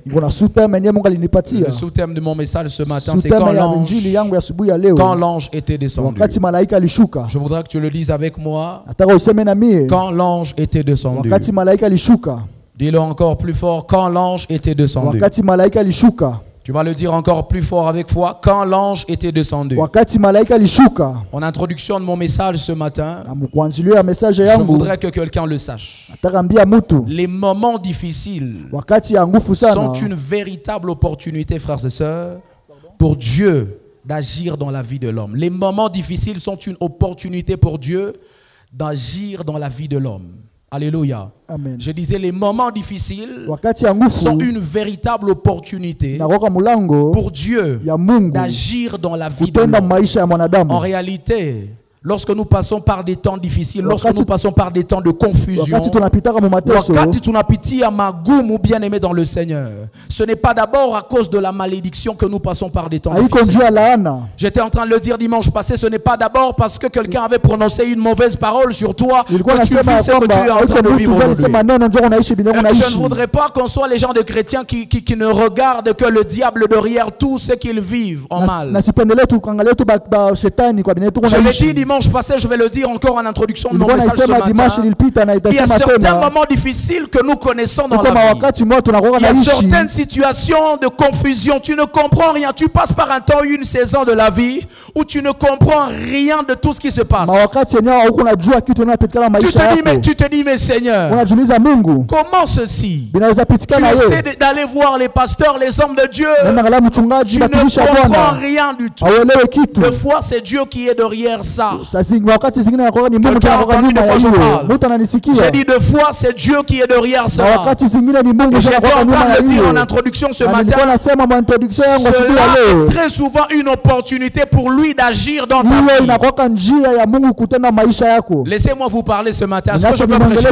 Le sous-thème de mon message ce matin, c'est quand l'ange était descendu. Je voudrais que tu le dises avec moi. Quand l'ange était descendu. Dis-le encore plus fort. Quand l'ange était descendu. Tu vas le dire encore plus fort avec foi. Quand l'ange était descendu. En introduction de mon message ce matin, je voudrais que quelqu'un le sache. Les moments difficiles sont une véritable opportunité, frères et sœurs, pour Dieu d'agir dans la vie de l'homme. Les moments difficiles sont une opportunité pour Dieu d'agir dans la vie de l'homme. Alléluia. Amen. Je disais, les moments difficiles sont une véritable opportunité pour Dieu d'agir dans la vie de l'homme. En réalité, lorsque nous passons par des temps difficiles, lorsque nous passons par des temps de confusion, bien-aimé dans le Seigneur, ce n'est pas d'abord à cause de la malédiction que nous passons par des temps difficiles. J'étais en train de le dire dimanche passé, ce n'est pas d'abord parce que quelqu'un avait prononcé une mauvaise parole sur toi que tu vis ce que tu es en train de vivre aujourd'hui. Je ne voudrais pas qu'on soit les gens de chrétiens qui ne regardent que le diable derrière tout ce qu'ils vivent en mal. Je l'ai dit dimanche passé, je vais le dire encore en introduction de mon message ce matin. Il y a certains moments difficiles que nous connaissons dans la vie. Il y a certaines situations de confusion. Tu ne comprends rien. Tu passes par un temps, une saison de la vie où tu ne comprends rien de tout ce qui se passe. Tu te dis, mais Seigneur, comment ceci? Tu essaies d'aller voir les pasteurs, les hommes de Dieu. Tu ne comprends rien du tout. Des fois, c'est Dieu qui est derrière ça. J'ai dit deux fois, c'est Dieu qui est derrière ça. J'étais en train de le dire en introduction ce matin. Cela est très souvent une opportunité pour lui d'agir dans ta vie. Laissez-moi vous parler ce matin. Est-ce que je peux prêcher?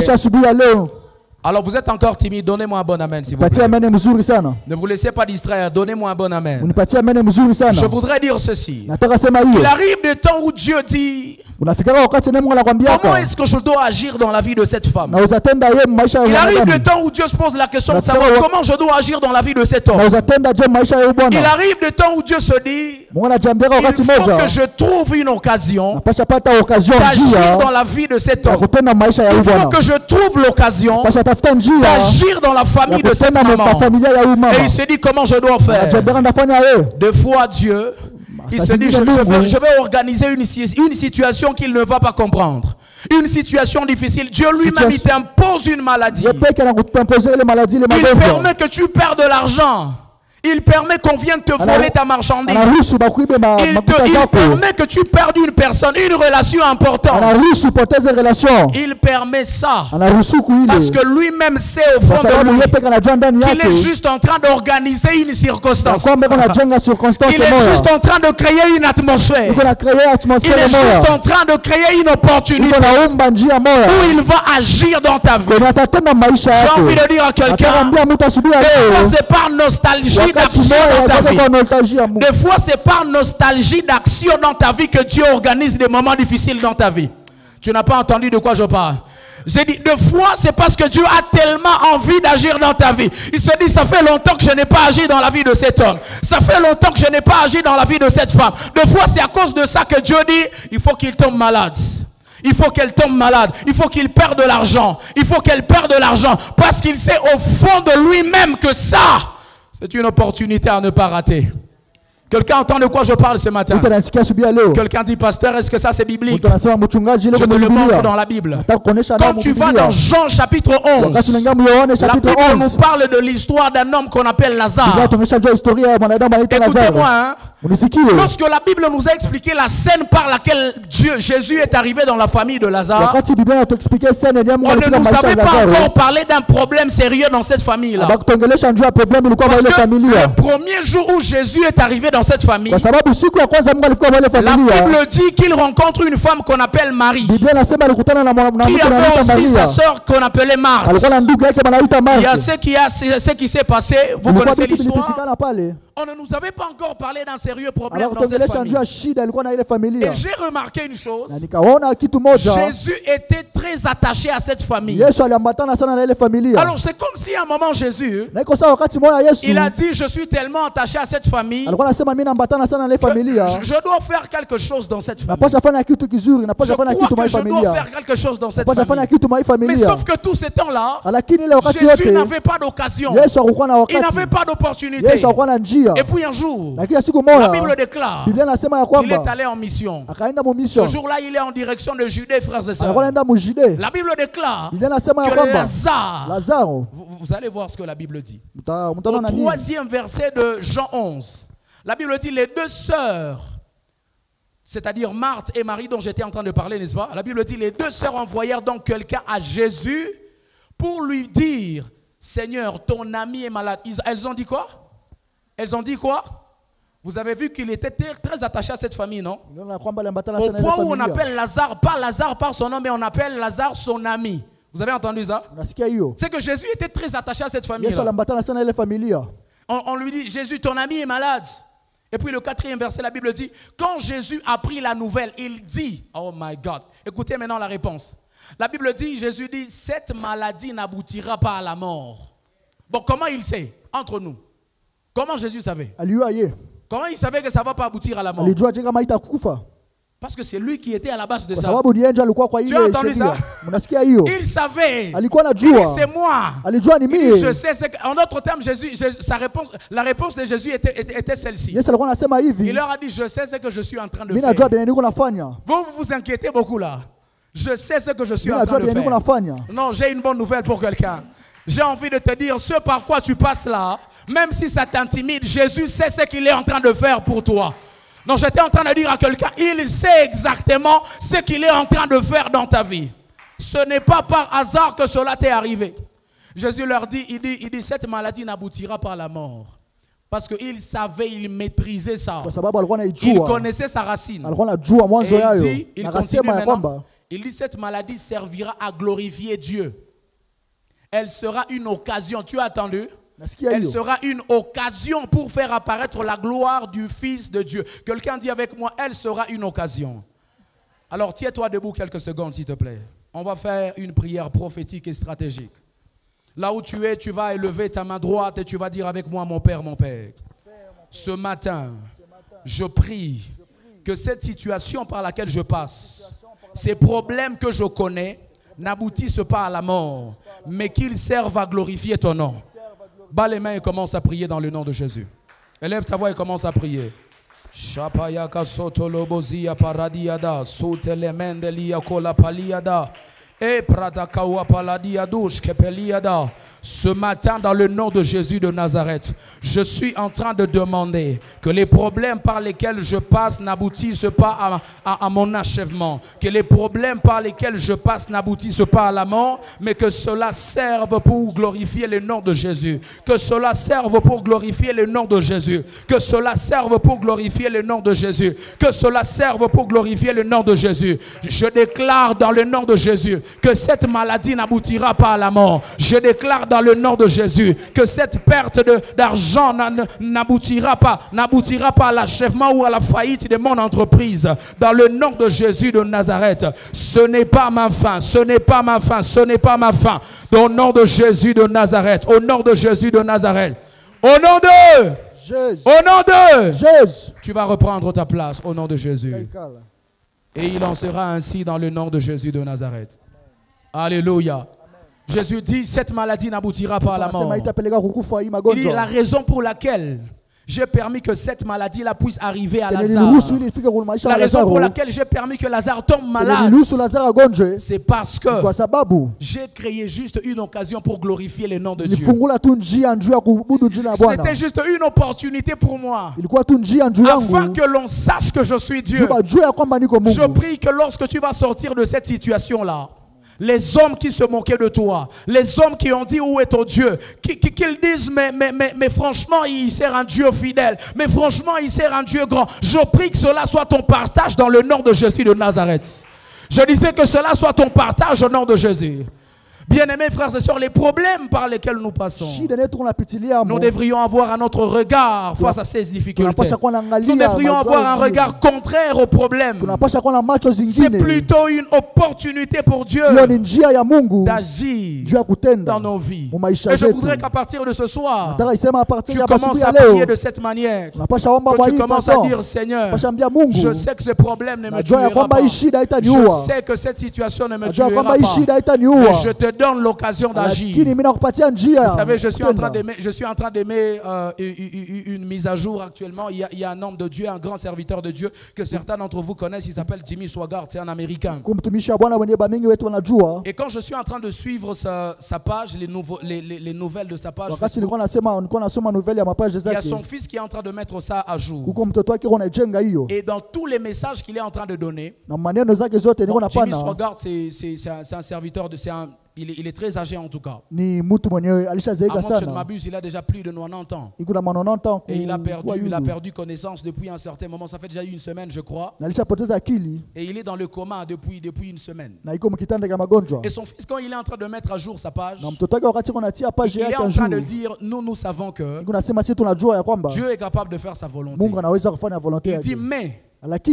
Alors vous êtes encore timide, donnez-moi un bon amen s'il vous plaît. Ne vous laissez pas distraire, donnez-moi un bon amen. Je voudrais dire ceci. Il arrive des temps où Dieu dit, comment est-ce que je dois agir dans la vie de cette femme? Il arrive des temps où Dieu se pose la question de savoir comment je dois agir dans la vie de cet homme. Il arrive des temps où Dieu se dit, il faut que je trouve une occasion d'agir dans la vie de cet homme. Il faut que je trouve l'occasion d'agir dans la famille de cette maman. Et il se dit comment je dois faire. Deux fois Dieu, il se dit je vais organiser une situation qu'il ne va pas comprendre. Une situation difficile. Dieu lui-même il t'impose une maladie. Il permet que tu perds de l'argent. Il permet qu'on vienne te voler ta marchandise. Il permet que tu perdes une personne, une relation importante. Il permet ça. Parce que lui-même sait au fond de lui qu'il est juste en train d'organiser une circonstance. Il est juste en train de créer une atmosphère. Il est juste en train de créer une opportunité où il va agir dans ta vie. J'ai envie de dire à quelqu'un, c'est par nostalgie d'action dans ta vie. Des fois, c'est par nostalgie d'action dans ta vie que Dieu organise des moments difficiles dans ta vie. Tu n'as pas entendu de quoi je parle. J'ai dit, deux fois, c'est parce que Dieu a tellement envie d'agir dans ta vie. Il se dit, ça fait longtemps que je n'ai pas agi dans la vie de cet homme. Ça fait longtemps que je n'ai pas agi dans la vie de cette femme. Deux fois, c'est à cause de ça que Dieu dit, il faut qu'il tombe malade. Il faut qu'elle tombe malade. Il faut qu'il perde de l'argent. Il faut qu'elle perde de l'argent. Parce qu'il sait au fond de lui-même que ça, c'est une opportunité à ne pas rater. Quelqu'un entend de quoi je parle ce matin? Quelqu'un dit, pasteur, est-ce que ça c'est biblique? Je te le montre dans la Bible. Quand tu vas dans Jean chapitre 11, la Bible nous parle de l'histoire d'un homme qu'on appelle Lazare. Écoutez-moi, hein? Lorsque la Bible nous a expliqué la scène par laquelle Jésus est arrivé dans la famille de Lazare, on ne nous avait pas encore parlé d'un problème sérieux dans cette famille-là. Parce que le premier jour où Jésus est arrivé dans cette famille, la Bible dit qu'il rencontre une femme qu'on appelle Marie, qui avait aussi sa soeur qu'on appelait Marthe. Il y a ce qui s'est passé, vous connaissez l'histoire. On ne nous avait pas encore parlé d'un sérieux problème dans cette famille. Et j'ai remarqué une chose. Jésus était très attaché à cette famille. Alors c'est comme si à un moment Jésus, il a dit, je suis tellement attaché à cette famille, je dois faire quelque chose dans cette famille. Je crois que je dois faire quelque chose dans cette famille. Mais sauf que tout ce temps-là, Jésus n'avait pas d'occasion. Il n'avait pas d'opportunité. Et puis un jour, la Bible déclare qu'il est allé en mission. Ce jour-là, il est en direction de Judée, frères et sœurs. La Bible déclare que Lazare, vous allez voir ce que la Bible dit. Au 3e verset de Jean 11, la Bible dit les deux sœurs, c'est-à-dire Marthe et Marie dont j'étais en train de parler, n'est-ce pas? La Bible dit les deux sœurs envoyèrent donc quelqu'un à Jésus pour lui dire, Seigneur, ton ami est malade. Elles ont dit quoi? Elles ont dit quoi? Vous avez vu qu'il était très attaché à cette famille, non? Au point où on appelle Lazare, pas Lazare par son nom, mais on appelle Lazare son ami. Vous avez entendu ça? C'est que Jésus était très attaché à cette famille. On lui dit, Jésus, ton ami est malade. Et puis le 4e verset, la Bible dit, quand Jésus a pris la nouvelle, il dit, oh my God, écoutez maintenant la réponse. La Bible dit, Jésus dit, cette maladie n'aboutira pas à la mort. Bon, comment il sait? Entre nous. Comment Jésus savait? Comment il savait que ça ne va pas aboutir à la mort? Parce que c'est lui qui était à la base de ça. Tu as entendu ça? Il savait. C'est moi. Je sais. En d'autres termes, la réponse de Jésus était celle-ci. Il leur a dit, je sais ce que je suis en train de faire. Vous vous inquiétez beaucoup là. Je sais ce que je suis en train de faire. Non, j'ai une bonne nouvelle pour quelqu'un. J'ai envie de te dire, ce par quoi tu passes là, même si ça t'intimide, Jésus sait ce qu'il est en train de faire pour toi. Donc j'étais en train de dire à quelqu'un, il sait exactement ce qu'il est en train de faire dans ta vie. Ce n'est pas par hasard que cela t'est arrivé. Jésus leur dit, il dit, cette maladie n'aboutira pas à la mort. Parce qu'il savait, il maîtrisait ça. Il connaissait sa racine. Et il continue maintenant. Il dit, cette maladie servira à glorifier Dieu. Elle sera une occasion. Tu as entendu? Elle sera une occasion pour faire apparaître la gloire du Fils de Dieu. Quelqu'un dit avec moi, elle sera une occasion. Alors tiens-toi debout quelques secondes s'il te plaît. On va faire une prière prophétique et stratégique. Là où tu es, tu vas élever ta main droite et tu vas dire avec moi, mon Père, mon Père. Ce matin, je prie que cette situation par laquelle je passe, ces problèmes que je connais, n'aboutissent pas à la mort, mais qu'ils servent à glorifier ton nom. Bas les mains et commence à prier dans le nom de Jésus. Élève ta voix et commence à prier. Shapayaka sotolobozia paradiada, sotelemendeliya kola paliada, et pradakawa paladiadouche kepeliada. Ce matin, dans le nom de Jésus de Nazareth, je suis en train de demander que les problèmes par lesquels je passe n'aboutissent pas à mon achèvement. Que les problèmes par lesquels je passe n'aboutissent pas à la mort, mais que cela serve pour glorifier le nom de Jésus. Que cela serve pour glorifier le nom de Jésus. Que cela serve pour glorifier le nom de Jésus. Que cela serve pour glorifier le nom de Jésus. Je déclare dans le nom de Jésus que cette maladie n'aboutira pas à la mort. Je déclare dans le nom de Jésus que cette perte d'argent n'aboutira pas à l'achèvement ou à la faillite de mon entreprise. Dans le nom de Jésus de Nazareth, ce n'est pas ma fin, ce n'est pas ma fin, ce n'est pas ma fin. Au nom de Jésus de Nazareth, au nom de Jésus de Nazareth, au nom de Jésus. Au nom de Jésus, tu vas reprendre ta place au nom de Jésus. Et il en sera ainsi dans le nom de Jésus de Nazareth. Alléluia. Jésus dit, cette maladie n'aboutira pas à la mort. Il dit la raison pour laquelle j'ai permis que cette maladie-là puisse arriver à Lazare. La raison pour laquelle j'ai permis que Lazare tombe malade, c'est parce que j'ai créé juste une occasion pour glorifier le nom de Dieu. C'était juste une opportunité pour moi, afin que l'on sache que je suis Dieu. Je prie que lorsque tu vas sortir de cette situation-là, les hommes qui se moquaient de toi, les hommes qui ont dit où est ton Dieu, qu'ils disent mais franchement il sert un Dieu fidèle, mais franchement il sert un Dieu grand. Je prie que cela soit ton partage dans le nom de Jésus de Nazareth. Je disais que cela soit ton partage au nom de Jésus. Bien-aimés frères et sœurs, les problèmes par lesquels nous passons, nous devrions avoir un autre regard face à ces difficultés. Nous devrions avoir un regard contraire aux problèmes. C'est plutôt une opportunité pour Dieu d'agir dans nos vies. Et je voudrais qu'à partir de ce soir, tu commences à prier de cette manière. Que tu commences à dire, Seigneur, je sais que ce problème ne me tuera pas. Je sais que cette situation ne me tuera pas. Mais je te donne l'occasion d'agir. Vous savez, je suis en train d'aimer une mise à jour actuellement. Il y a un homme de Dieu, un grand serviteur de Dieu que certains d'entre vous connaissent. Il s'appelle Jimmy Swaggart, c'est un Américain. Et quand je suis en train de suivre sa page, les nouvelles de sa page, il y a son fils qui est en train de mettre ça à jour. Et dans tous les messages qu'il est en train de donner, Jimmy Swaggart, c'est un serviteur de... Il est très âgé en tout cas. À moins que je ne m'abuse, il a déjà plus de 90 ans. Et il a perdu connaissance depuis un certain moment. Ça fait déjà une semaine, je crois. Et il est dans le coma depuis une semaine. Et son fils, quand il est en train de mettre à jour sa page, il est en train de dire, nous savons que Dieu est capable de faire sa volonté. Il dit, mais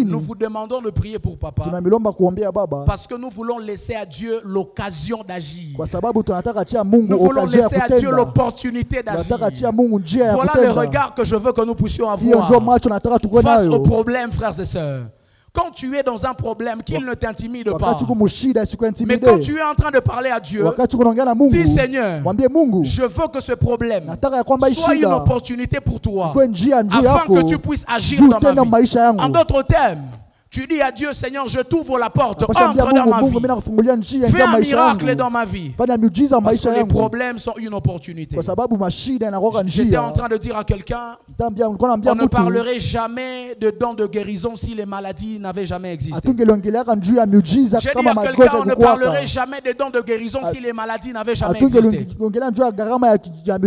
nous vous demandons de prier pour papa parce que nous voulons laisser à Dieu l'occasion d'agir. Nous voulons laisser à Dieu l'opportunité d'agir. Voilà le regard que je veux que nous puissions avoir face aux problèmes, frères et sœurs. Quand tu es dans un problème, qu'il ne t'intimide pas. Mais quand tu es en train de parler à Dieu, dis Seigneur, je veux que ce problème soit une opportunité pour toi, afin que tu puisses agir dans ma vie. En d'autres termes, tu dis à Dieu, Seigneur, je t'ouvre la porte, entre dans ma vie. Fais un miracle dans ma vie. Parce que les problèmes sont une opportunité. J'étais en train de dire à quelqu'un, on ne parlerait jamais de dons de guérison si les maladies n'avaient jamais existé. J'ai dit à quelqu'un, on ne parlerait jamais de dons de guérison si les maladies n'avaient jamais existé.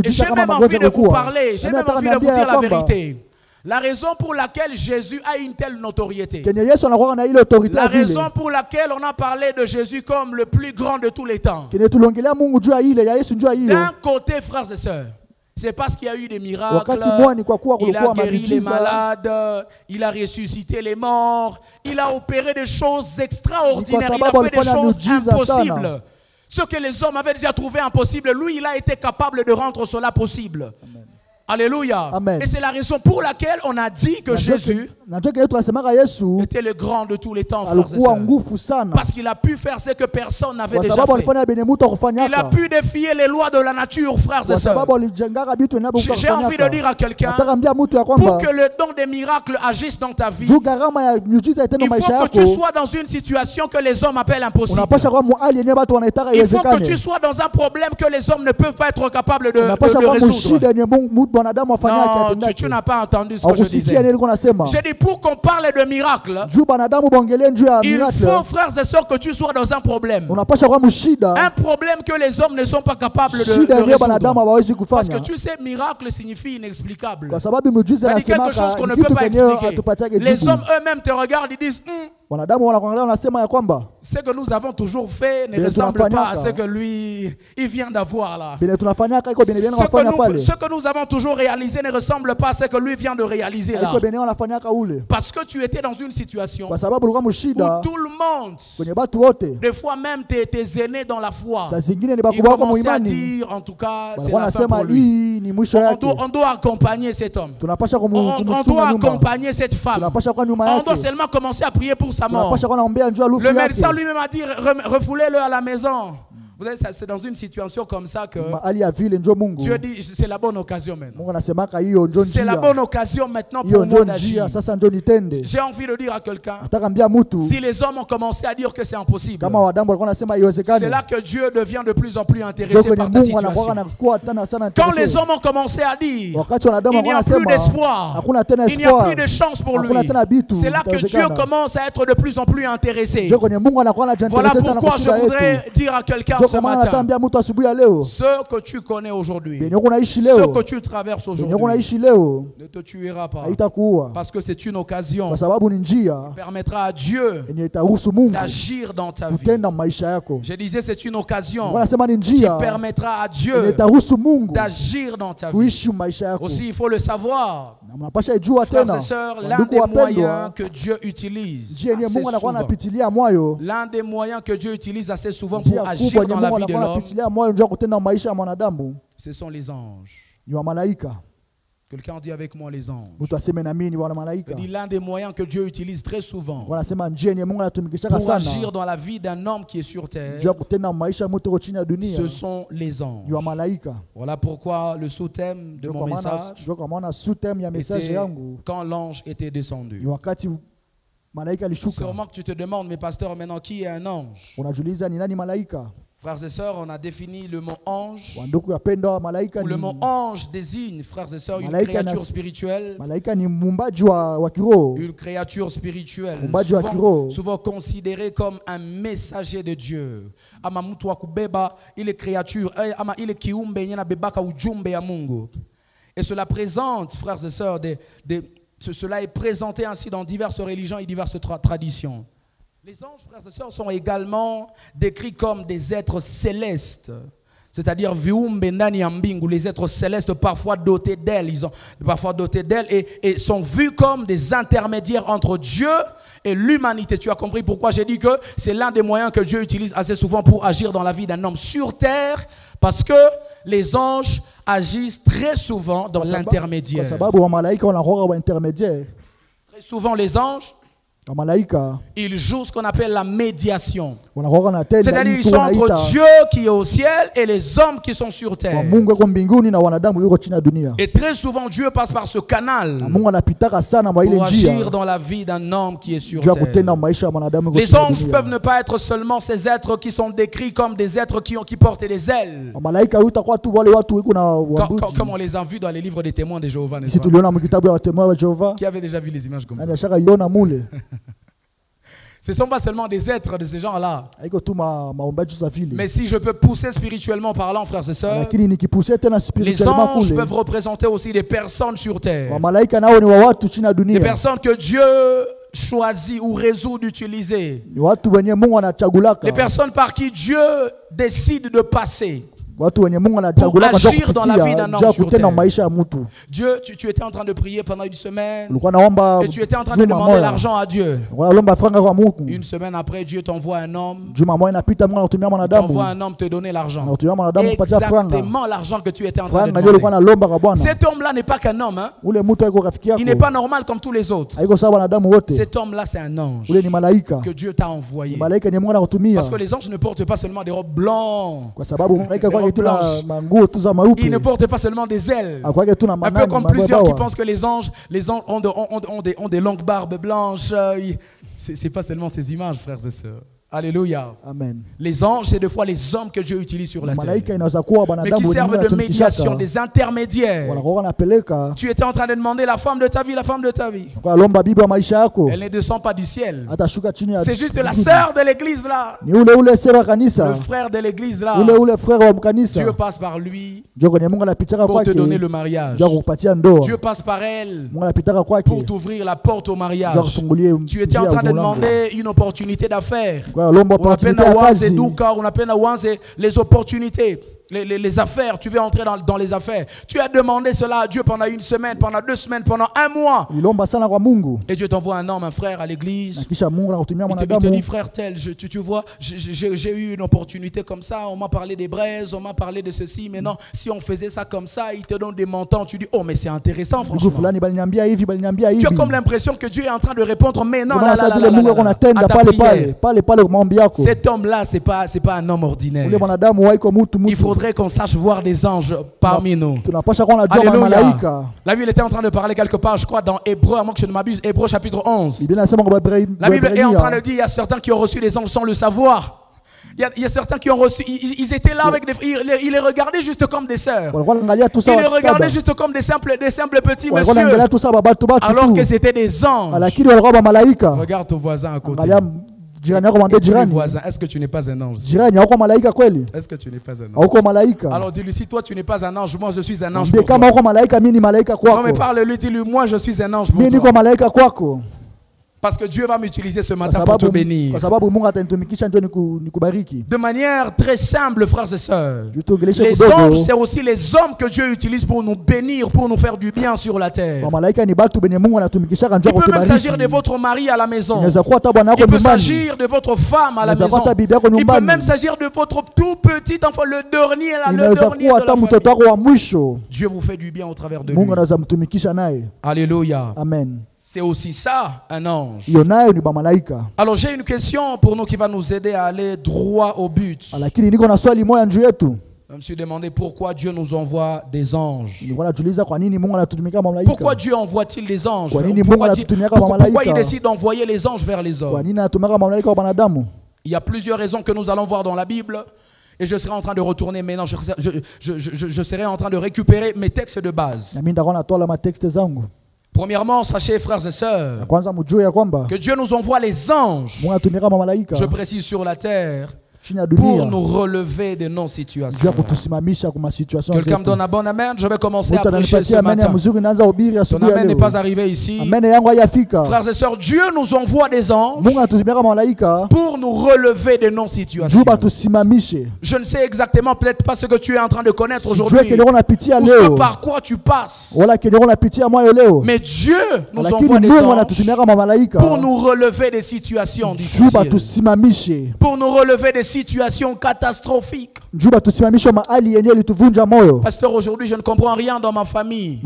Et j'ai même envie de vous parler, j'ai même envie de vous dire la vérité. La raison pour laquelle Jésus a une telle notoriété, la raison pour laquelle on a parlé de Jésus comme le plus grand de tous les temps, d'un côté, frères et sœurs, c'est parce qu'il y a eu des miracles, il a guéri les malades, il a ressuscité les morts, il a opéré des choses extraordinaires, il a fait des choses impossibles. Ce que les hommes avaient déjà trouvé impossible, lui, il a été capable de rendre cela possible. Amen. Alléluia. Amen. Et c'est la raison pour laquelle on a dit que Jésus était le grand de tous les temps, frères et sœurs. Parce qu'il a pu faire ce que personne n'avait déjà fait. Il a pu défier les lois de la nature, frères et sœurs. J'ai envie de dire à quelqu'un, pour que le don des miracles agisse dans ta vie, il faut que tu sois dans une situation que les hommes appellent impossible. Il faut que tu sois dans un problème que les hommes ne peuvent pas être capables de résoudre. Non, tu n'as pas entendu ce que je disais. J'ai dit, pour qu'on parle de miracle, il faut, frères et sœurs, que tu sois dans un problème. Un problème que les hommes ne sont pas capables de résoudre. Parce que tu sais, miracle signifie inexplicable. C'est quelque chose qu'on ne peut pas expliquer. Les hommes eux-mêmes te regardent et disent, ce que nous avons toujours fait ne ressemble pas à ce que lui, il vient d'avoir là. Ce que nous avons toujours réalisé ne ressemble pas à ce que lui vient de réaliser là. Parce que tu étais dans une situation où tout le monde, des fois même tes aînés dans la foi, ils commencent à dire, en tout cas, c'est la fin pour lui. On doit accompagner cet homme. On doit accompagner cette femme. On doit seulement commencer à prier pour sa mort. Le médecin lui-même a dit, refoulez-le à la maison. Vous savez, c'est dans une situation comme ça que Dieu dit, c'est la bonne occasion maintenant. C'est la bonne occasion maintenant pour moi d'agir. J'ai envie de dire à quelqu'un, si les hommes ont commencé à dire que c'est impossible, c'est là que Dieu devient de plus en plus intéressé par ta situation. Quand les hommes ont commencé à dire, il n'y a plus d'espoir, il n'y a plus de chance pour lui, c'est là que Dieu commence à être de plus en plus intéressé. Voilà pourquoi je voudrais dire à quelqu'un, ce matin, ce que tu connais aujourd'hui, ce que tu traverses aujourd'hui, ne te tuera pas. Parce que c'est une occasion qui permettra à Dieu d'agir dans ta vie. Je disais, c'est une occasion qui permettra à Dieu d'agir dans ta vie. Aussi, il faut le savoir, frères et sœurs, l'un des moyens que Dieu utilise assez souvent pour agir dans la vie de l'homme, ce sont les anges. Quelqu'un dit avec moi les anges. Il dit l'un des moyens que Dieu utilise très souvent pour agir dans la vie d'un homme qui est sur terre, ce sont les anges. Voilà pourquoi le sous-thème de mon message était quand l'ange était descendu. Sûrement que tu te demandes, mais pasteur, maintenant qui est un ange? Frères et sœurs, on a défini le mot ange. Où le mot ange désigne, frères et sœurs, une créature spirituelle. Une créature spirituelle, souvent considérée comme un messager de Dieu. Il est créature, et cela présente, frères et sœurs, cela est présenté ainsi dans diverses religions et diverses traditions. Les anges, frères et sœurs, sont également décrits comme des êtres célestes. C'est-à-dire, les êtres célestes parfois dotés d'ailes. Ils ont parfois dotés d'ailes et sont vus comme des intermédiaires entre Dieu et l'humanité. Tu as compris pourquoi j'ai dit que c'est l'un des moyens que Dieu utilise assez souvent pour agir dans la vie d'un homme sur terre, parce que les anges agissent très souvent dans l'intermédiaire. Très souvent, les anges, ils jouent ce qu'on appelle la médiation. C'est-à-dire ils sont entre Dieu qui est au ciel et les hommes qui sont sur terre. Et très souvent Dieu passe par ce canal pour agir dans la vie d'un homme qui est sur terre. Les anges peuvent ne pas être seulement ces êtres qui sont décrits comme des êtres qui portent des ailes, comme on les a vus dans les livres des témoins de Jéhovah. Qui avait déjà vu les images comme ça? Ce ne sont pas seulement des êtres de ces gens-là. Mais si je peux pousser spirituellement parlant, frères et sœurs, les anges peuvent représenter aussi des personnes sur terre. Des personnes que Dieu choisit ou résout d'utiliser. Les personnes par qui Dieu décide de passer pour agir dans la vie d'un homme sur terre. Dieu, tu étais en train de prier pendant une semaine et tu étais en train de demander l'argent à Dieu. Une semaine après, Dieu t'envoie un homme. T'envoie un homme te donner l'argent. Exactement l'argent que tu étais en train de demander. Cet homme-là n'est pas qu'un homme. Il n'est pas normal comme tous les autres. Cet homme-là, c'est un ange que Dieu t'a envoyé. Parce que les anges ne portent pas seulement des robes blanches. Il ne porte pas seulement des ailes. Un peu comme plusieurs qui pensent que les anges ont des longues barbes blanches. Ce n'est pas seulement ces images, frères et sœurs. Alléluia. Amen. Les anges, c'est des fois les hommes que Dieu utilise sur la terre, mais qui servent de médiation, des intermédiaires. Tu étais en train de demander la femme de ta vie, la femme de ta vie. Elle ne descend pas du ciel. C'est juste la sœur de l'église là, le frère de l'église là. Dieu passe par lui pour te donner le mariage. Dieu passe par elle pour t'ouvrir la porte au mariage. Tu étais en train de demander une opportunité d'affaires. On appelle les opportunités, les affaires. Tu veux entrer dans les affaires. Tu as demandé cela à Dieu pendant une semaine, pendant 2 semaines, pendant 1 mois. Et Dieu t'envoie un homme, un frère à l'église. Il te dit, frère tel, tu vois, j'ai eu une opportunité comme ça. On m'a parlé des braises, on m'a parlé de ceci. Mais non, si on faisait ça comme ça, il te donne des montants. Tu dis, oh mais c'est intéressant franchement. Tu as comme l'impression que Dieu est en train de répondre, mais non, à ta prière. Cet homme-là, c'est pas un homme ordinaire. Il faudrait qu'on sache voir des anges parmi nous. Alléluia. La Bible était en train de parler quelque part, je crois, dans Hébreu, à moins que je ne m'abuse, Hébreu chapitre 11. La Bible est en train de dire, il y a certains qui ont reçu les anges sans le savoir. Il y a certains qui ont reçu, ils étaient là avec ils les regardaient juste comme des sœurs. Ils les regardaient juste comme des simples petits messieurs. Alors que c'était des anges. Regarde ton voisin à côté. Est-ce que tu n'es pas un ange? Est-ce que tu n'es pas un ange? Alors dis-lui, si toi tu n'es pas un ange, moi je suis un ange pour toi. Non mais parle-lui, dis-lui, moi je suis un ange pour toi. Parce que Dieu va m'utiliser ce matin pour te bénir. De manière très simple, frères et sœurs. Les anges, c'est aussi les hommes que Dieu utilise pour nous bénir, pour nous faire du bien sur la terre. Il peut même s'agir de votre mari à la maison. Il peut s'agir de votre femme à la maison. Il peut même s'agir de votre tout petit enfant, le dernier là, le dernier de la famille. Dieu vous fait du bien au travers de lui. Alléluia. Amen. C'est aussi ça, un ange. Alors j'ai une question pour nous qui va nous aider à aller droit au but. Je me suis demandé pourquoi Dieu nous envoie des anges. Pourquoi Dieu envoie-t-il des anges? Pourquoi il décide d'envoyer les anges vers les hommes? Il y a plusieurs raisons que nous allons voir dans la Bible. Et je serai en train de retourner maintenant. Je serai en train de récupérer mes textes de base. Premièrement, sachez, frères et sœurs, que Dieu nous envoie les anges, je précise, sur la terre, pour nous relever de nos situations. Quelqu'un me donne un bon amen. Je vais commencer à prêcher ce matin. Ton amen n'est pas arrivé ici. Frères et sœurs, Dieu nous envoie des anges pour nous relever de nos situations. Je ne sais exactement, peut-être pas ce que tu es en train de connaître aujourd'hui, ou ce par quoi tu passes. Mais Dieu nous envoie des anges pour nous relever des situations difficiles, pour nous relever des situation catastrophique. Pasteur, aujourd'hui je ne comprends rien dans ma famille.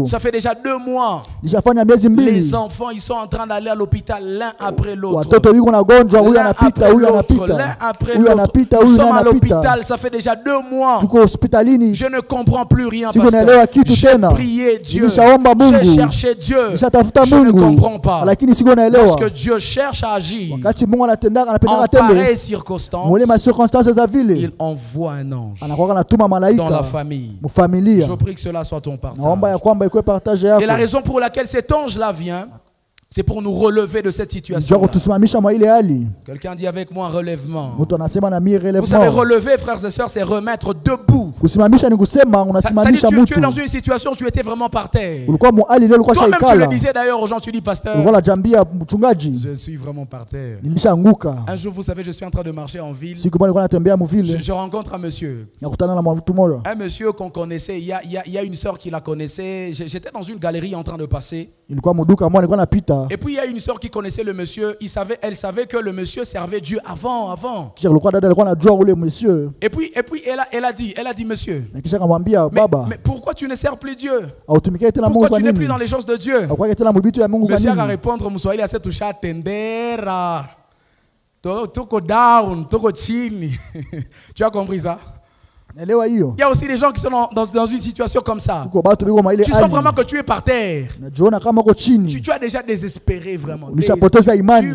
Ça fait déjà 2 mois. Les enfants, ils sont en train d'aller à l'hôpital l'un après l'autre. L'un après l'autre. Nous sommes à l'hôpital, ça fait déjà 2 mois. Je ne comprends plus rien, pasteur. J'ai prié Dieu. J'ai cherché Dieu. Je ne comprends pas. Lorsque Dieu cherche à agir en pareille circonstance, il envoie un ange dans la famille. Je prie que cela soit ton partage. Et la raison pour laquelle cet ange-là vient, c'est pour nous relever de cette situation. Quelqu'un dit avec moi un relèvement. Vous savez, relever, frères et sœurs, c'est remettre debout. Ça dit, tu es dans une situation où tu étais vraiment par terre. Toi-même, tu le disais d'ailleurs aux gens, tu dis, pasteur, je suis vraiment par terre. Un jour, vous savez, je suis en train de marcher en ville. Je rencontre un monsieur. Un monsieur qu'on connaissait. Il y a une sœur qui la connaissait. J'étais dans une galerie en train de passer. Et puis il y a une sœur qui connaissait le monsieur. Elle savait que le monsieur servait Dieu avant. Et puis elle a dit monsieur, mais pourquoi tu ne sers plus Dieu? Pourquoi tu n'es plus dans les choses de Dieu? Monsieur a répondu, Moussoïli a cette toucha tendera. Toko down, toko chini. Tu as compris ça? Il y a aussi des gens qui sont dans une situation comme ça. Tu sens vraiment que tu es par terre. Tu as déjà désespéré vraiment. Tu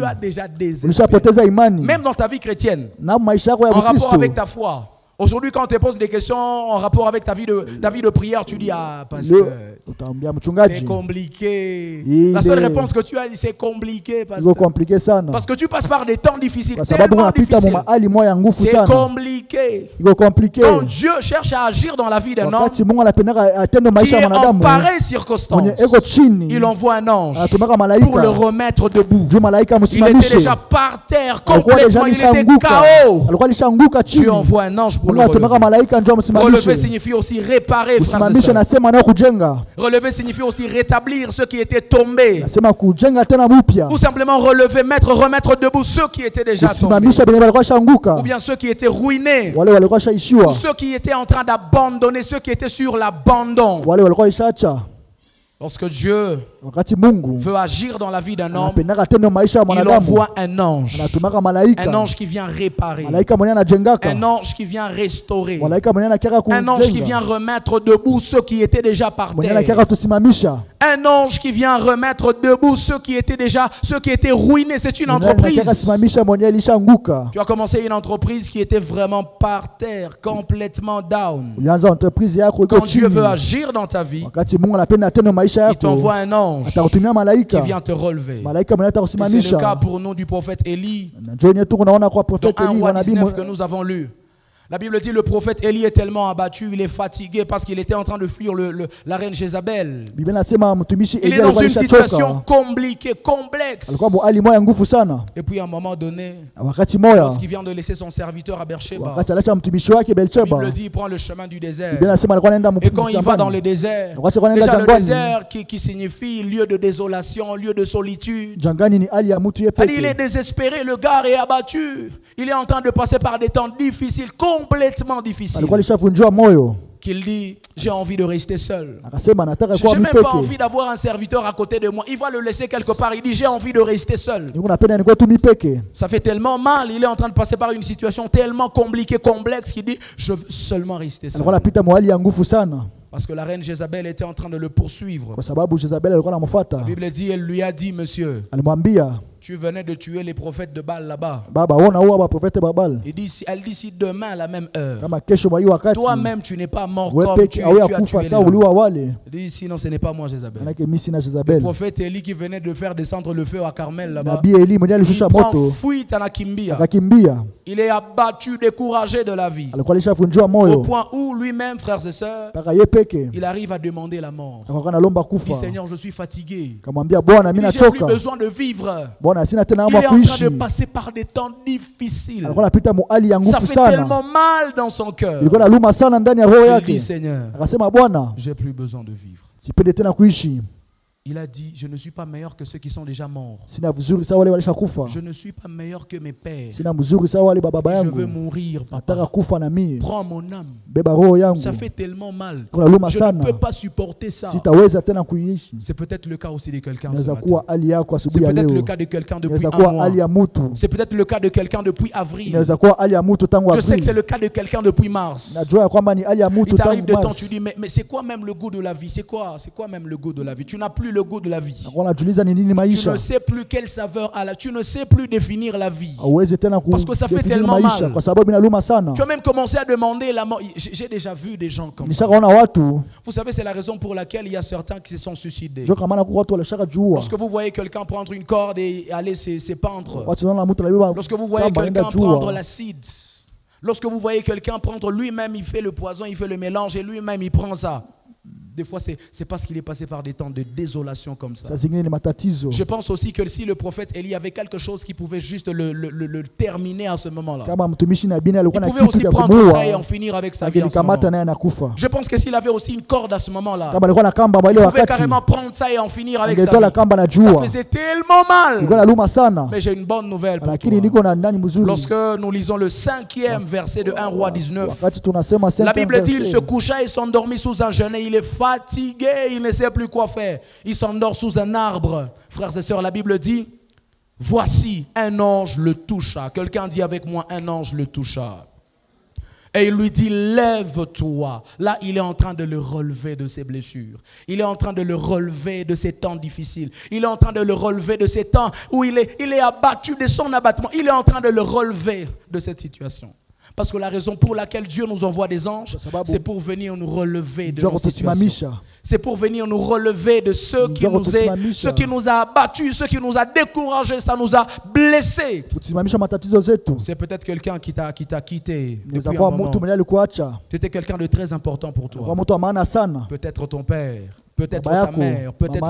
as déjà désespéré. Même dans ta vie chrétienne, en rapport avec ta foi. Aujourd'hui, quand on te pose des questions en rapport avec ta vie de prière, tu dis, ah, pasteur, c'est compliqué. La seule réponse que tu as dit, c'est compliqué, pasteur. Parce que tu passes par des temps difficiles, tellement difficiles. C'est compliqué. Quand Dieu cherche à agir dans la vie d'un homme qui est en pareille circonstance, il envoie un ange pour le remettre debout. Il était déjà par terre, complètement, il était KO. Tu envoies un ange pour le relever. Relever signifie aussi réparer, frères et sœurs. Relever signifie aussi rétablir ceux qui étaient tombés. Ou simplement remettre debout ceux qui étaient déjà tombés. Ou bien ceux qui étaient ruinés. Ou ceux qui étaient en train d'abandonner, ceux qui étaient sur l'abandon. Lorsque Dieu veut agir dans la vie d'un homme, il envoie un ange. Un ange qui vient réparer. Un ange qui vient restaurer. Un ange qui vient remettre debout ceux qui étaient déjà par terre. Un ange qui vient remettre debout ceux qui étaient ruinés. C'est une entreprise. Tu as commencé une entreprise qui était vraiment par terre, complètement down. Quand Dieu veut agir dans ta vie, il t'envoie un ange qui vient te relever. Et c'est le cas pour nous du prophète Élie, dans 1 Roi 19 que nous avons lu. La Bible dit le prophète Élie est tellement abattu, il est fatigué parce qu'il était en train de fuir la reine Jézabel. Il est dans une situation compliquée, complexe. Et puis à un moment donné, lorsqu'il vient de laisser son serviteur à Beersheba, la Bible dit il prend le chemin du désert. Et quand il va dans le désert, déjà le désert qui signifie lieu de désolation, lieu de solitude. Il est désespéré, le gars est abattu. Il est en train de passer par des temps difficiles, complètement difficiles. Qu'il dit, j'ai envie de rester seul. Je n'ai même pas envie d'avoir un serviteur à côté de moi. Il va le laisser quelque part. Il dit, j'ai envie de rester seul. Ça fait tellement mal. Il est en train de passer par une situation tellement compliquée, complexe, qu'il dit, je veux seulement rester seul. Parce que la reine Jézabel était en train de le poursuivre. La Bible dit, elle lui a dit, monsieur, tu venais de tuer les prophètes de Baal là-bas. Elle dit, si demain à la même heure, toi-même tu n'es pas mort comme tu as tué les. Elle dit, sinon ce n'est pas moi Jézabel. Le prophète Élie qui venait de faire descendre le feu à Carmel là-bas, il prend fuite à Kimbia. Il est abattu, découragé de la vie. Au point où lui-même, frères et sœurs, il arrive à demander la mort. Il dit, Seigneur, je suis fatigué. J'ai plus besoin de vivre. Il est en train de passer par des temps difficiles. Ça fait tellement mal dans son cœur. Il dit, Seigneur, j'ai plus besoin de vivre. Il a dit, je ne suis pas meilleur que ceux qui sont déjà morts. Je ne suis pas meilleur que mes pères. Je veux mourir, papa. Prends mon âme. Ça fait tellement mal. Je ne peux pas supporter ça. C'est peut-être le cas aussi de quelqu'un ce matin. C'est peut-être le cas de quelqu'un depuis un mois. C'est peut-être le cas de quelqu'un depuis avril. Je sais que c'est le cas de quelqu'un depuis mars. Il t'arrive de temps, tu dis, mais c'est quoi même le goût de la vie? C'est quoi même le goût de la vie? Tu n'as plus le goût de la vie. Tu ne sais plus quelle saveur a la. Tu ne sais plus définir la vie. Parce que ça fait tellement mal. Tu as même commencé à demander la mort. J'ai déjà vu des gens comme ça. Vous savez, c'est la raison pour laquelle il y a certains qui se sont suicidés. Lorsque vous voyez quelqu'un prendre une corde et aller se pendre. Lorsque vous voyez quelqu'un prendre l'acide. Lorsque vous voyez quelqu'un prendre lui-même, il fait le poison, il fait le mélange et lui-même il prend ça. Des fois, c'est parce qu'il est passé par des temps de désolation comme ça. Je pense aussi que si le prophète Élie avait quelque chose qui pouvait juste le terminer à ce moment-là, il pouvait aussi prendre ça et en finir avec sa vie en ce moment. Je pense que s'il avait aussi une corde à ce moment-là, il pouvait carrément prendre ça et en finir avec sa vie. Ça faisait tellement mal. Mais j'ai une bonne nouvelle pour toi. Lorsque nous lisons le 5e verset de 1 Roi 19, la Bible dit, il se coucha et s'endormit sous un genêt. Il est fatigué, il ne sait plus quoi faire. Il s'endort sous un arbre. Frères et sœurs, la Bible dit, voici, un ange le toucha. Quelqu'un dit avec moi, un ange le toucha. Et il lui dit, lève-toi. Là, il est en train de le relever de ses blessures. Il est en train de le relever de ses temps difficiles. Il est en train de le relever de ces temps où il est abattu de son abattement. Il est en train de le relever de cette situation. Parce que la raison pour laquelle Dieu nous envoie des anges, c'est pour venir nous relever de nos situations. C'est pour venir nous relever de ce qui nous a abattus, ce qui nous a découragés, ça nous a blessés. C'est peut-être quelqu'un qui t'a quitté depuis un moment. C'était quelqu'un de très important pour toi. Peut-être ton père. Peut-être ta mère, peut-être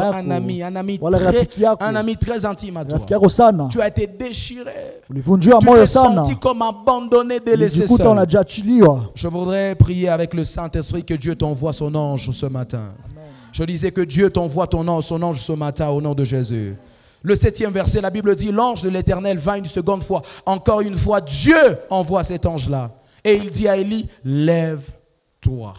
un ami très intime à toi. Tu as été déchiré. Tu t'es senti comme abandonné, délaissé seul. Je voudrais prier avec le Saint-Esprit que Dieu t'envoie son ange ce matin. Je disais que Dieu t'envoie son ange ce matin au nom de Jésus. Le 7e verset, la Bible dit, l'ange de l'Éternel vint une seconde fois. Encore une fois, Dieu envoie cet ange-là. Et il dit à Élie, lève-toi.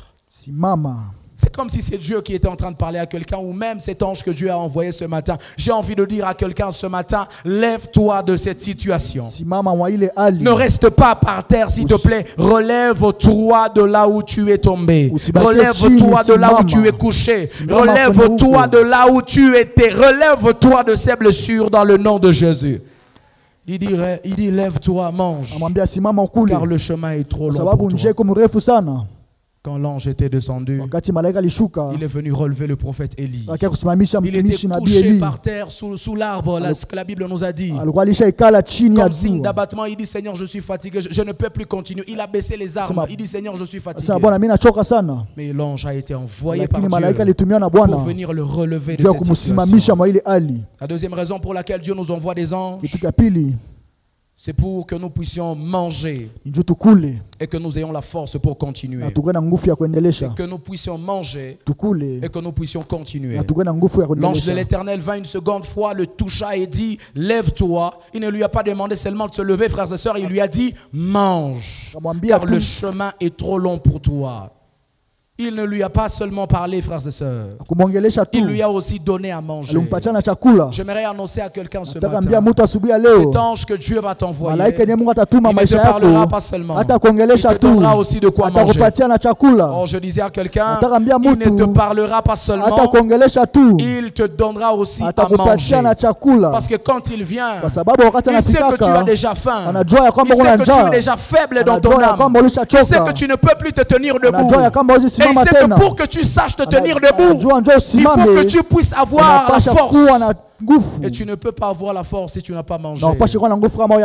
C'est comme si c'est Dieu qui était en train de parler à quelqu'un, ou même cet ange que Dieu a envoyé ce matin. J'ai envie de dire à quelqu'un ce matin, lève-toi de cette situation. Ne reste pas par terre, s'il te plaît. Relève-toi de là où tu es tombé. Relève-toi de là où tu es couché. Relève-toi de là où tu étais. Relève-toi de ces blessures dans le nom de Jésus. Il dit lève-toi, mange. Car le chemin est trop long pour toi. Quand l'ange était descendu, il est venu relever le prophète Élie. Il était couché par terre sous l'arbre, que la Bible nous a dit. Comme signe d'abattement, il dit, Seigneur, je suis fatigué, je ne peux plus continuer. Il a baissé les armes, il dit, Seigneur, je suis fatigué. Mais l'ange a été envoyé par Dieu pour venir le relever de cette situation. La deuxième raison pour laquelle Dieu nous envoie des anges, c'est pour que nous puissions manger et que nous ayons la force pour continuer. Et que nous puissions manger et que nous puissions continuer. L'ange de l'Éternel vint une seconde fois, le toucha et dit, lève-toi. Il ne lui a pas demandé seulement de se lever, frères et sœurs, il lui a dit, mange, car le chemin est trop long pour toi. Il ne lui a pas seulement parlé, frères et sœurs. Il lui a aussi donné à manger. J'aimerais annoncer à quelqu'un ce matin, cet ange que Dieu va t'envoyer, il ne te parlera pas seulement, il te donnera aussi de quoi manger. Oh, je disais à quelqu'un, il ne te parlera pas seulement, il te donnera aussi à manger. Parce que quand il vient, il sait que tu as déjà faim, il sait que tu es déjà faible dans ton âme, il sait que tu ne peux plus te tenir debout. Et il sait que pour que tu saches te tenir debout, il faut que tu puisses avoir la force. Et tu ne peux pas avoir la force si tu n'as pas mangé.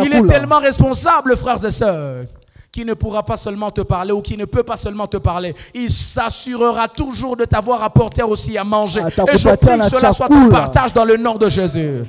Il est tellement responsable, frères et sœurs, qu'il ne pourra pas seulement te parler ou qui ne peut pas seulement te parler. Il s'assurera toujours de t'avoir apporté aussi à manger. Et je prie que cela soit ton partage dans le nom de Jésus.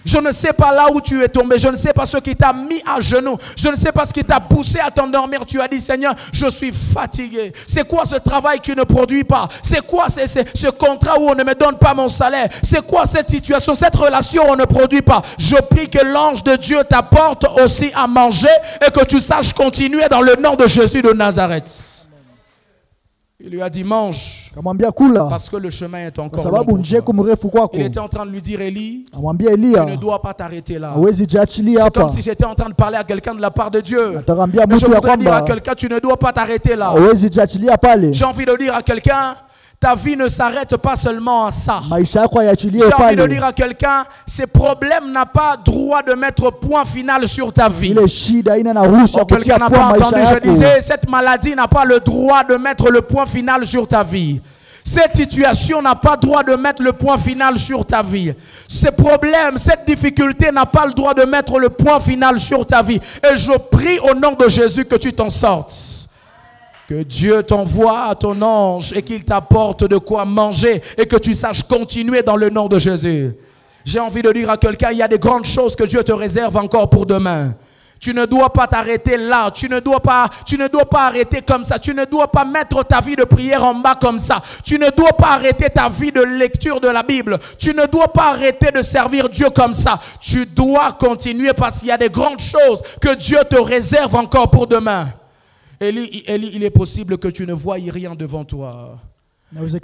Je ne sais pas là où tu es tombé. Je ne sais pas ce qui t'a mis à genoux. Je ne sais pas ce qui t'a poussé à t'endormir. Tu as dit, Seigneur, je suis fatigué. C'est quoi ce travail qui ne produit pas? C'est quoi ce contrat où on ne me donne pas mon salaire? C'est quoi cette situation, cette relation où on ne produit pas? Je prie que l'ange de Dieu t'apporte aussi à manger et que tu saches continuer dans le nom de Jésus de Nazareth. Il lui a dit, mange, parce que le chemin est encore long pour toi. Il était en train de lui dire, Élie, tu ne dois pas t'arrêter là. C'est comme si j'étais en train de parler à quelqu'un de la part de Dieu. Mais je voudrais dire à quelqu'un, tu ne dois pas t'arrêter là. J'ai envie de dire à quelqu'un, ta vie ne s'arrête pas seulement à ça. J'ai envie de dire à quelqu'un, ces problèmes n'ont pas droit de mettre point final sur ta vie. Quelqu'un n'a pas entendu, je disais, cette maladie n'a pas le droit de mettre le point final sur ta vie. Cette situation n'a pas le droit de mettre le point final sur ta vie. Ce problème, cette difficulté n'a pas le droit de mettre le point final sur ta vie. Et je prie au nom de Jésus que tu t'en sortes. Que Dieu t'envoie à ton ange et qu'il t'apporte de quoi manger et que tu saches continuer dans le nom de Jésus. J'ai envie de dire à quelqu'un, il y a des grandes choses que Dieu te réserve encore pour demain. Tu ne dois pas t'arrêter là. Tu ne dois pas arrêter comme ça. Tu ne dois pas mettre ta vie de prière en bas comme ça. Tu ne dois pas arrêter ta vie de lecture de la Bible. Tu ne dois pas arrêter de servir Dieu comme ça. Tu dois continuer parce qu'il y a des grandes choses que Dieu te réserve encore pour demain. Élie, il est possible que tu ne voies rien devant toi. Il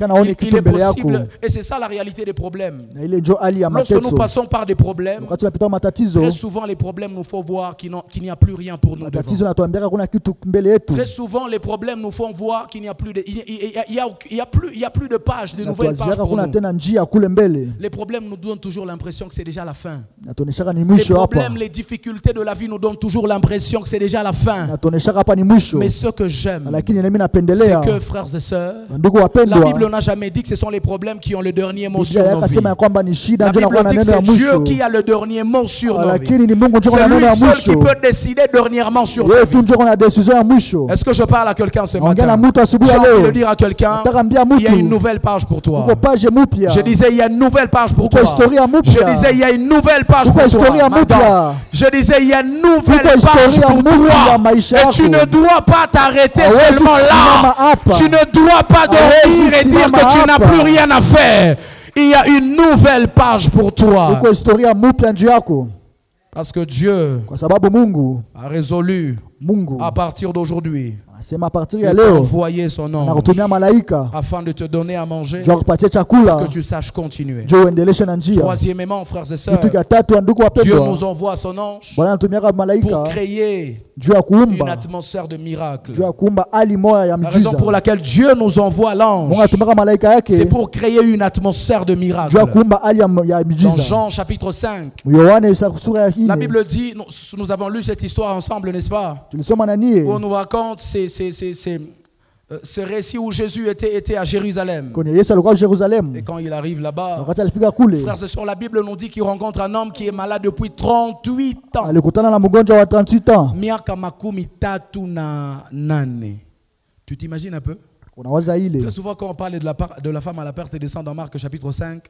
est possible, et c'est ça la réalité des problèmes. Lorsque nous passons par des problèmes, très souvent les problèmes nous font voir qu'il n'y a plus rien pour nous devant. Très souvent les problèmes nous font voir qu'il n'y a plus de, il y a plus de pages, de nouvelles pages pour nous. Les problèmes nous donnent toujours l'impression que c'est déjà la fin. Les problèmes, les difficultés de la vie nous donnent toujours l'impression que c'est déjà la fin. Mais ce que j'aime, c'est que, frères et sœurs, la Bible n'a jamais dit que ce sont les problèmes qui ont le dernier mot sur nos vies. La Bible dit que c'est Dieu qui a le dernier mot sur nos vies. C'est lui seul qui peut décider dernièrement sur ta vie. Est-ce que je parle à quelqu'un ce matin? J'ai envie de dire à quelqu'un, il y a une nouvelle page pour toi. Je disais, il y a une nouvelle page pour toi. Je disais, il y a une nouvelle page pour toi. Je disais, il y a une nouvelle page pour toi. Et tu ne dois pas t'arrêter seulement là. Tu ne dois pas dormir et dire que tu n'as plus rien à faire. Il y a une nouvelle page pour toi. Parce que Dieu a résolu à partir d'aujourd'hui Il a envoyé son ange afin de te donner à manger pour que tu saches continuer. Troisièmement, frères et sœurs, Dieu nous envoie son ange pour créer une atmosphère de miracle. La raison pour laquelle Dieu nous envoie l'ange, c'est pour créer une atmosphère de miracle. Dans Jean chapitre 5, la Bible dit, nous avons lu cette histoire ensemble, n'est-ce pas? On nous raconte ce récit où Jésus était à Jérusalem. Et quand il arrive là-bas, frères et sœurs, la Bible nous dit qu'il rencontre un homme qui est malade depuis 38 ans. Tu t'imagines un peu? Très souvent quand on parle de la femme à la perte des sangs dans Marc chapitre 5,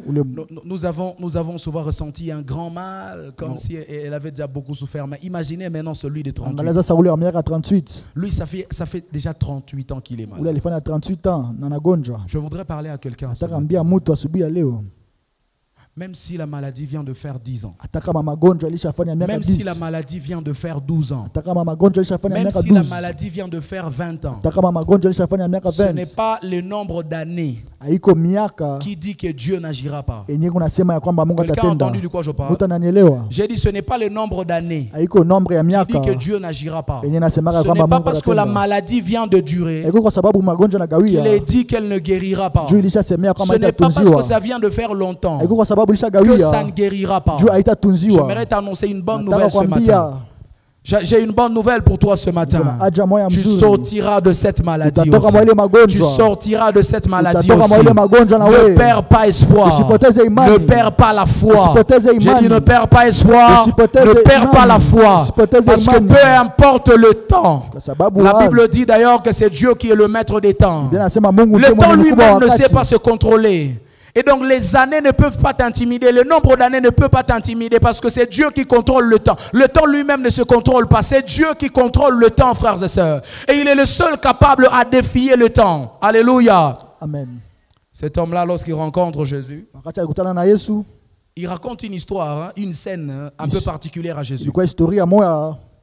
nous avons souvent ressenti un grand mal, comme si elle avait déjà beaucoup souffert. Mais imaginez maintenant celui de 38. Lui, ça fait déjà 38 ans qu'il est malade. Je voudrais parler à quelqu'un. Même si la maladie vient de faire 10 ans. Même si la maladie vient de faire 12 ans. Même si la maladie vient de faire 20 ans. Ce n'est pas le nombre d'années qui dit que Dieu n'agira pas. Quelqu'un a entendu de quoi je parle? J'ai dit ce n'est pas le nombre d'années qui dit que Dieu n'agira pas. Ce n'est pas parce que la maladie vient de durer qu'il est dit qu'elle ne guérira pas. Ce n'est pas parce que ça vient de faire longtemps que ça ne guérira pas. J'aimerais t'annoncer une bonne nouvelle ce matin. J'ai une bonne nouvelle pour toi ce matin. Tu sortiras de cette maladie aussi. Tu sortiras de cette maladie aussi. Ne perds pas espoir. Ne perds pas la foi. J'ai dit ne perds pas espoir. Ne perds pas la foi. Parce que peu importe le temps. La Bible dit d'ailleurs que c'est Dieu qui est le maître des temps. Le temps lui-même ne sait pas se contrôler. Et donc les années ne peuvent pas t'intimider, le nombre d'années ne peut pas t'intimider parce que c'est Dieu qui contrôle le temps. Le temps lui-même ne se contrôle pas, c'est Dieu qui contrôle le temps, frères et sœurs. Et il est le seul capable à défier le temps. Alléluia. Amen. Cet homme-là, lorsqu'il rencontre Jésus, il raconte une histoire, une scène un peu particulière à Jésus.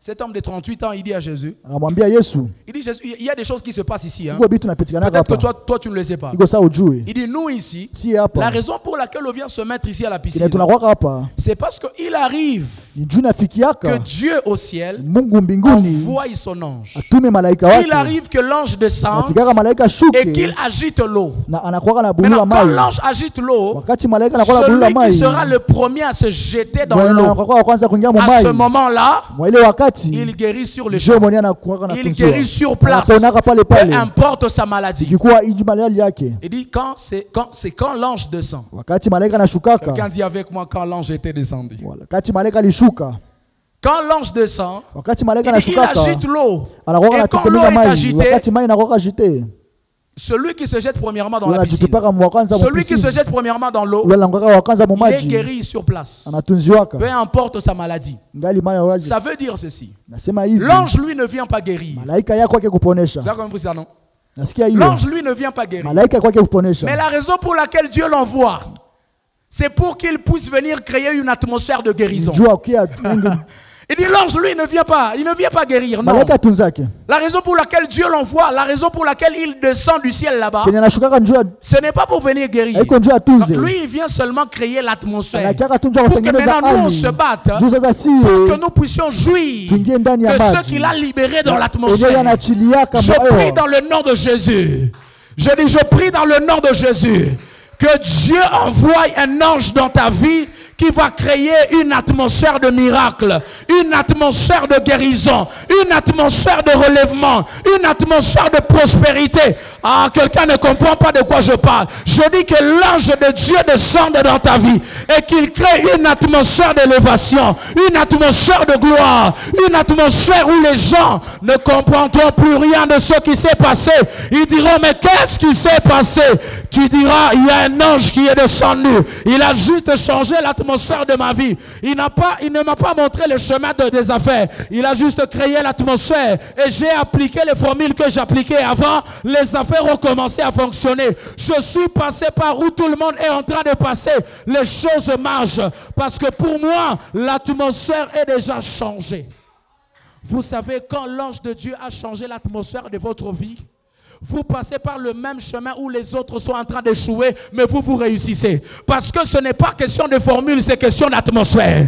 Cet homme de 38 ans, il dit à Jésus, il dit Jésus, il y a des choses qui se passent ici. Peut-être que toi, tu ne le sais pas. Il dit, nous ici, la raison pour laquelle on vient se mettre ici à la piscine, c'est parce qu'il arrive que Dieu au ciel envoie son ange. Il arrive que l'ange descende et qu'il agite l'eau. Maintenant, quand l'ange agite l'eau, celui qui sera le premier à se jeter dans l'eau, à ce moment-là, il guérit sur le champ. Il guérit sur place. Peu importe sa maladie. Il dit quand l'ange descend. Quelqu'un dit avec moi quand l'ange était descendu. Quand l'ange descend, il agite l'eau. Et quand l'eau est agitée, celui qui se jette premièrement dans la piscine, celui qui se jette premièrement dans l'eau, il est guéri sur place. Peu importe sa maladie. Ça veut dire ceci. L'ange, lui, ne vient pas guérir. Vous avez compris ça, non? L'ange, lui, ne vient pas guérir. Mais la raison pour laquelle Dieu l'envoie, c'est pour qu'il puisse venir créer une atmosphère de guérison. Il dit l'ange, lui, il ne vient pas guérir, non. La raison pour laquelle Dieu l'envoie, la raison pour laquelle il descend du ciel là-bas, ce n'est pas pour venir guérir. Lui, il vient seulement créer l'atmosphère. Pour que maintenant nous on se batte, pour que nous puissions jouir de ce qu'il a libéré dans l'atmosphère. Je prie dans le nom de Jésus. Je dis, je prie dans le nom de Jésus que Dieu envoie un ange dans ta vie qui va créer une atmosphère de miracle, une atmosphère de guérison, une atmosphère de relèvement, une atmosphère de prospérité. Ah, quelqu'un ne comprend pas de quoi je parle. Je dis que l'ange de Dieu descende dans ta vie et qu'il crée une atmosphère d'élévation, une atmosphère de gloire, une atmosphère où les gens ne comprendront plus rien de ce qui s'est passé. Ils diront, mais qu'est-ce qui s'est passé? Tu diras, il y a un ange qui est descendu. Il a juste changé l'atmosphère de ma vie. Il ne m'a pas montré le chemin des affaires. Il a juste créé l'atmosphère et j'ai appliqué les formules que j'appliquais avant. Les affaires ont commencé à fonctionner. Je suis passé par où tout le monde est en train de passer. Les choses marchent parce que pour moi, l'atmosphère est déjà changée. Vous savez, quand l'ange de Dieu a changé l'atmosphère de votre vie, vous passez par le même chemin où les autres sont en train d'échouer, mais vous réussissez. Parce que ce n'est pas question de formule, c'est question d'atmosphère.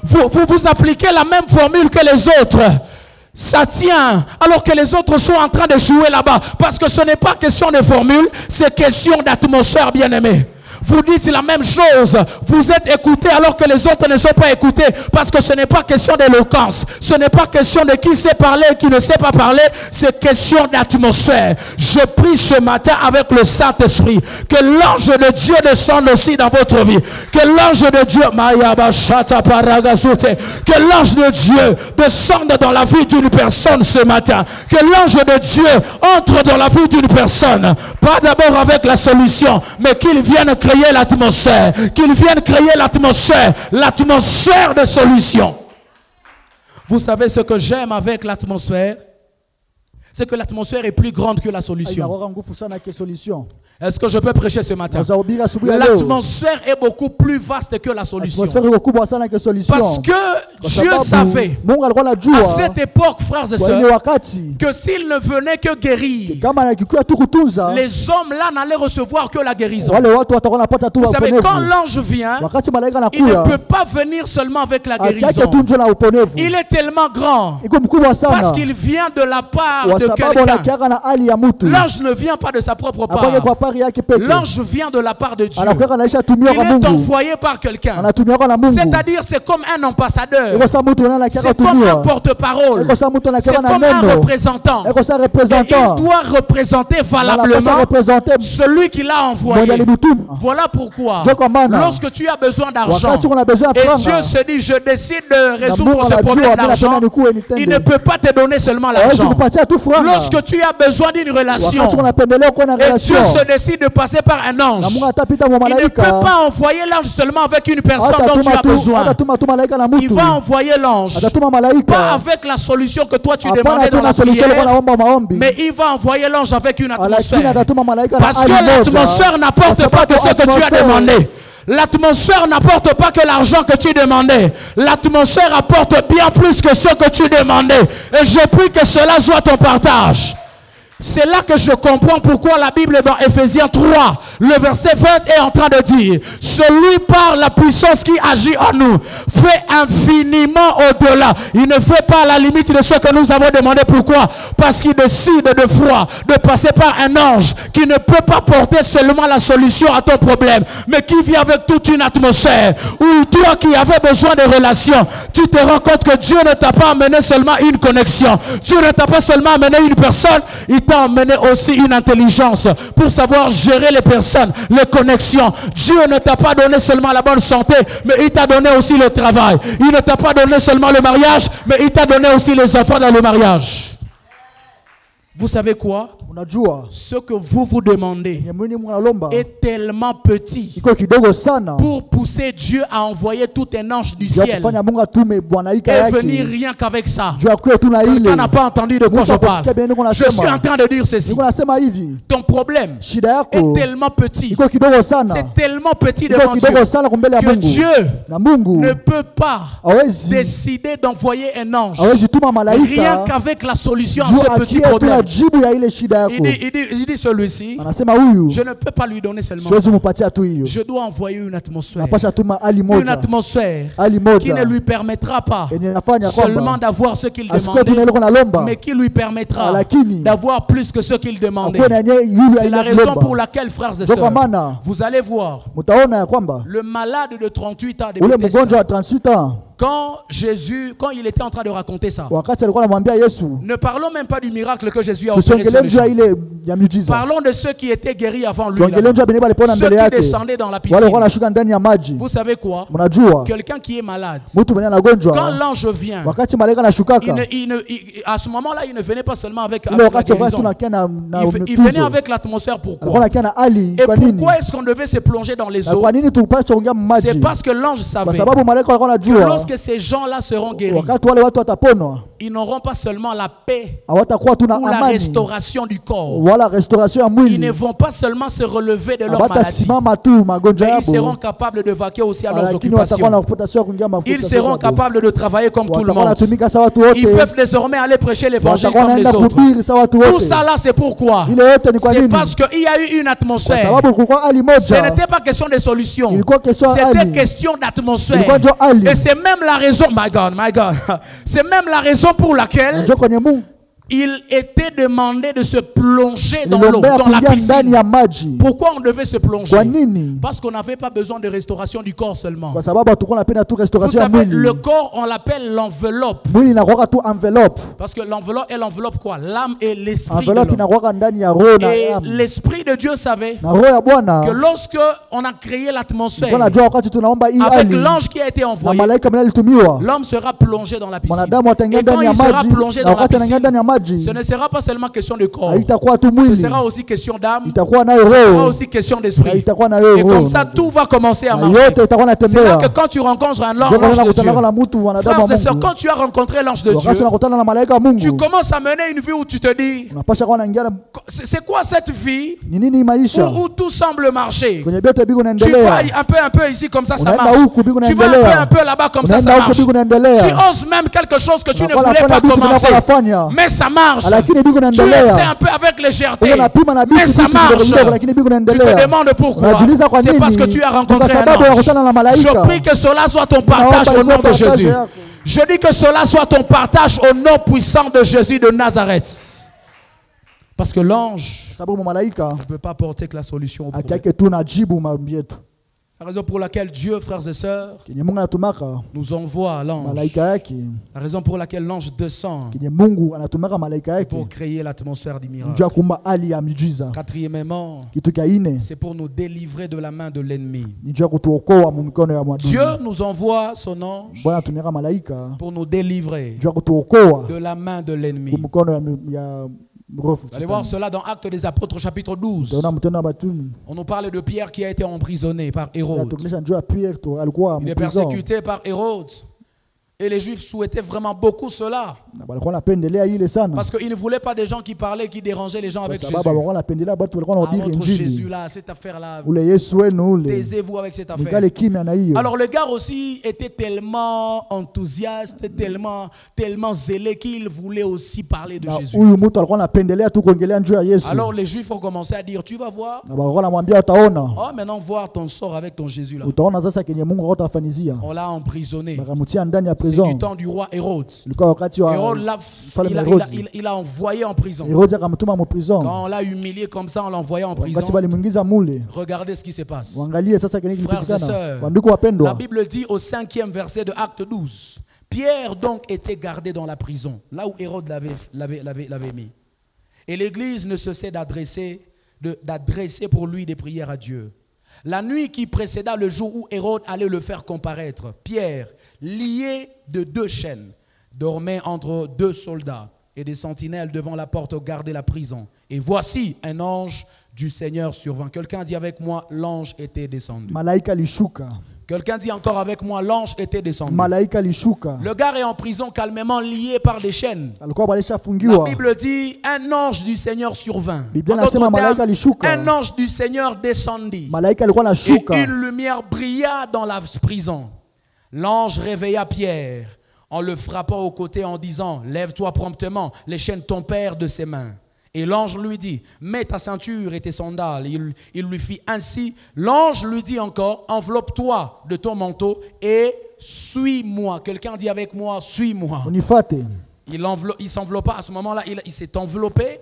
Vous appliquez la même formule que les autres. Ça tient, alors que les autres sont en train d'échouer là-bas. Parce que ce n'est pas question de formule, c'est question d'atmosphère, bien-aimé. Vous dites la même chose, vous êtes écoutés alors que les autres ne sont pas écoutés, parce que ce n'est pas question d'éloquence, ce n'est pas question de qui sait parler et qui ne sait pas parler, c'est question d'atmosphère. Je prie ce matin avec le Saint-Esprit que l'ange de Dieu descende aussi dans votre vie, que l'ange de Dieu, que l'ange de Dieu descende dans la vie d'une personne ce matin, que l'ange de Dieu entre dans la vie d'une personne, pas d'abord avec la solution, mais qu'il vienne créer l'atmosphère, qu'il vienne créer l'atmosphère de solution. Vous savez ce que j'aime avec l'atmosphère? C'est que l'atmosphère est plus grande que la solution. Est-ce que je peux prêcher ce matin? L'atmosphère est beaucoup plus vaste que la solution. Parce que Dieu savait, à cette époque, frères et sœurs, que s'il ne venait que guérir, les hommes là n'allaient recevoir que la guérison. Vous savez, quand l'ange vient, il ne peut pas venir seulement avec la guérison. Il est tellement grand parce qu'il vient de la part de quelqu'un. L'ange ne vient pas de sa propre part. L'ange vient de la part de Dieu. Il est envoyé par quelqu'un. C'est-à-dire, c'est comme un ambassadeur. C'est comme un porte-parole. C'est comme un représentant. Et il doit représenter valablement celui qui l'a envoyé. Voilà pourquoi, lorsque tu as besoin d'argent, et Dieu se dit, je décide de résoudre ce problème d'argent, il ne peut pas te donner seulement l'argent. Lorsque tu as besoin d'une relation, et Dieu se décide de passer par un ange, il ne peut pas envoyer l'ange seulement avec une personne dont tu as besoin. Il va envoyer l'ange, pas avec la solution que toi tu demandais dans la prière, mais il va envoyer l'ange avec une atmosphère. Parce que l'atmosphère n'apporte pas que ce que tu as demandé. L'atmosphère n'apporte pas que l'argent que tu demandais. L'atmosphère apporte bien plus que ce que tu demandais. Et je prie que cela soit ton partage. C'est là que je comprends pourquoi la Bible dans Ephésiens 3, le verset 20 est en train de dire: celui par la puissance qui agit en nous fait infiniment au-delà. Il ne fait pas à la limite de ce que nous avons demandé. Pourquoi? Parce qu'il décide de foi, de passer par un ange qui ne peut pas porter seulement la solution à ton problème, mais qui vient avec toute une atmosphère où toi qui avais besoin de relations, tu te rends compte que Dieu ne t'a pas amené seulement une connexion. Dieu ne t'a pas seulement amené une personne, il t'a amené aussi une intelligence pour savoir gérer les personnes, les connexions. Dieu ne t'a pas donné seulement la bonne santé, mais il t'a donné aussi le travail. Il ne t'a pas donné seulement le mariage, mais il t'a donné aussi les enfants dans le mariage. Vous savez quoi? Ce que vous demandez est tellement petit pour pousser Dieu à envoyer tout un ange du ciel et venir rien qu'avec ça. Quelqu'un n'a pas entendu de quoi je parle. Je suis en train de dire ceci. Ton problème est tellement petit, c'est tellement petit devant Dieu, que Dieu ne peut pas décider d'envoyer un ange rien qu'avec la solution à ce petit problème. Il dit celui-ci, je ne peux pas lui donner seulement ça. Je dois envoyer une atmosphère qui ne lui permettra pas seulement d'avoir ce qu'il demandait, mais qui lui permettra d'avoir plus que ce qu'il demandait. C'est la raison pour laquelle, frères et sœurs, vous allez voir le malade de 38 ans de Bethesda. Quand il était en train de raconter ça, ne parlons même pas du miracle que Jésus a opéré sur les gens. Parlons de ceux qui étaient guéris avant lui, ceux qui descendaient dans la piscine. Vous savez quoi? Quelqu'un qui est malade, quand l'ange vient, à ce moment-là, il ne venait pas seulement avec la guérison. Il venait avec l'atmosphère. Pourquoi? Et pourquoi est-ce qu'on devait se plonger dans les eaux? C'est parce que l'ange savait que lorsque ces gens-là seront guéris, ils n'auront pas seulement la paix ou la restauration du corps. Ils ne vont pas seulement se relever de leur maladie, mais ils seront capables de vaquer aussi à leurs occupations. Ils seront capables de travailler comme tout le monde. Ils peuvent désormais aller prêcher l'évangile comme les autres. Tout ça là, c'est pourquoi? C'est parce qu'il y a eu une atmosphère. Ce n'était pas question de solution, c'était question d'atmosphère. Et c'est même la raison, my God, c'est même la raison pour laquelle il était demandé de se plonger dans l'eau, dans la piscine. Pourquoi on devait se plonger? Parce qu'on n'avait pas besoin de restauration du corps seulement. Vous savez, le corps, on l'appelle l'enveloppe. Parce que l'enveloppe est l'enveloppe quoi? L'âme et l'esprit de l'homme. Et l'esprit de Dieu savait que lorsque on a créé l'atmosphère, avec l'ange qui a été envoyé, l'homme sera plongé dans la piscine. Et quand il sera plongé dans la piscine, ce ne sera pas seulement question de corps, ce sera aussi question d'âme, ce sera aussi question d'esprit. Et comme ça, tout va commencer à marcher. C'est là que quand tu rencontres un ange de Dieu, frères et sœurs, quand tu as rencontré l'ange de Dieu, tu commences à mener une vie où tu te dis, c'est quoi cette vie où tout semble marcher? Tu vas un peu ici comme ça marche. Tu vas un peu là-bas comme ça marche. Tu oses même quelque chose que tu ne voulais pas commencer, mais ça marche. Tu essaies un peu avec légèreté, mais ça marche. Tu te demandes pourquoi? C'est parce que tu as rencontré un ange. Je prie que cela soit ton partage au nom de Jésus. Je dis que cela soit ton partage au nom puissant de Jésus de Nazareth. Parce que l'ange ne peut pas porter que la solution au problème. La raison pour laquelle Dieu, frères et sœurs, nous envoie l'ange. La raison pour laquelle l'ange descend pour créer l'atmosphère du miracle. Quatrièmement, c'est pour nous délivrer de la main de l'ennemi. Dieu nous envoie son ange pour nous délivrer de la main de l'ennemi. Vous allez voir cela dans Actes des Apôtres chapitre 12. On nous parle de Pierre qui a été emprisonné par Hérode. Il est persécuté par Hérode. Et les Juifs souhaitaient vraiment beaucoup cela. Parce qu'ils ne voulaient pas des gens qui parlaient, qui dérangeaient les gens avec Jésus. Votre Jésus là, cette affaire-là, taisez-vous avec cette affaire. Alors le gars aussi était tellement enthousiaste, tellement zélé qu'il voulait aussi parler de Jésus. Alors les Juifs ont commencé à dire, tu vas voir. Oh, maintenant voir ton sort avec ton Jésus là. On l'a emprisonné. C'est du temps du roi Hérode. Hérode, il a envoyé en prison. Quand on l'a humilié comme ça, on l'a envoyé en prison. Regardez ce qui se passe. Frères et sœurs, la Bible dit au 5e verset de Acte 12, Pierre donc était gardé dans la prison, là où Hérode l'avait mis. Et l'Église ne cessait d'adresser pour lui des prières à Dieu. La nuit qui précéda le jour où Hérode allait le faire comparaître, Pierre, lié de 2 chaînes, dormait entre 2 soldats et des sentinelles devant la porte gardaient la prison. Et voici un ange du Seigneur survint. Quelqu'un dit avec moi, l'ange était descendu. Quelqu'un dit encore avec moi, l'ange était descendu. Le gars est en prison calmement lié par des chaînes. La Bible dit, un ange du Seigneur survint. Un ange du Seigneur descendit. Et une lumière brilla dans la prison. L'ange réveilla Pierre en le frappant au côté en disant, lève-toi promptement, les chaînes tombèrent de ses mains. Et l'ange lui dit, mets ta ceinture et tes sandales. Il lui fit ainsi. L'ange lui dit encore, enveloppe-toi de ton manteau et suis-moi. Quelqu'un dit avec moi, suis-moi. Il s'enveloppa à ce moment-là, il s'est enveloppé.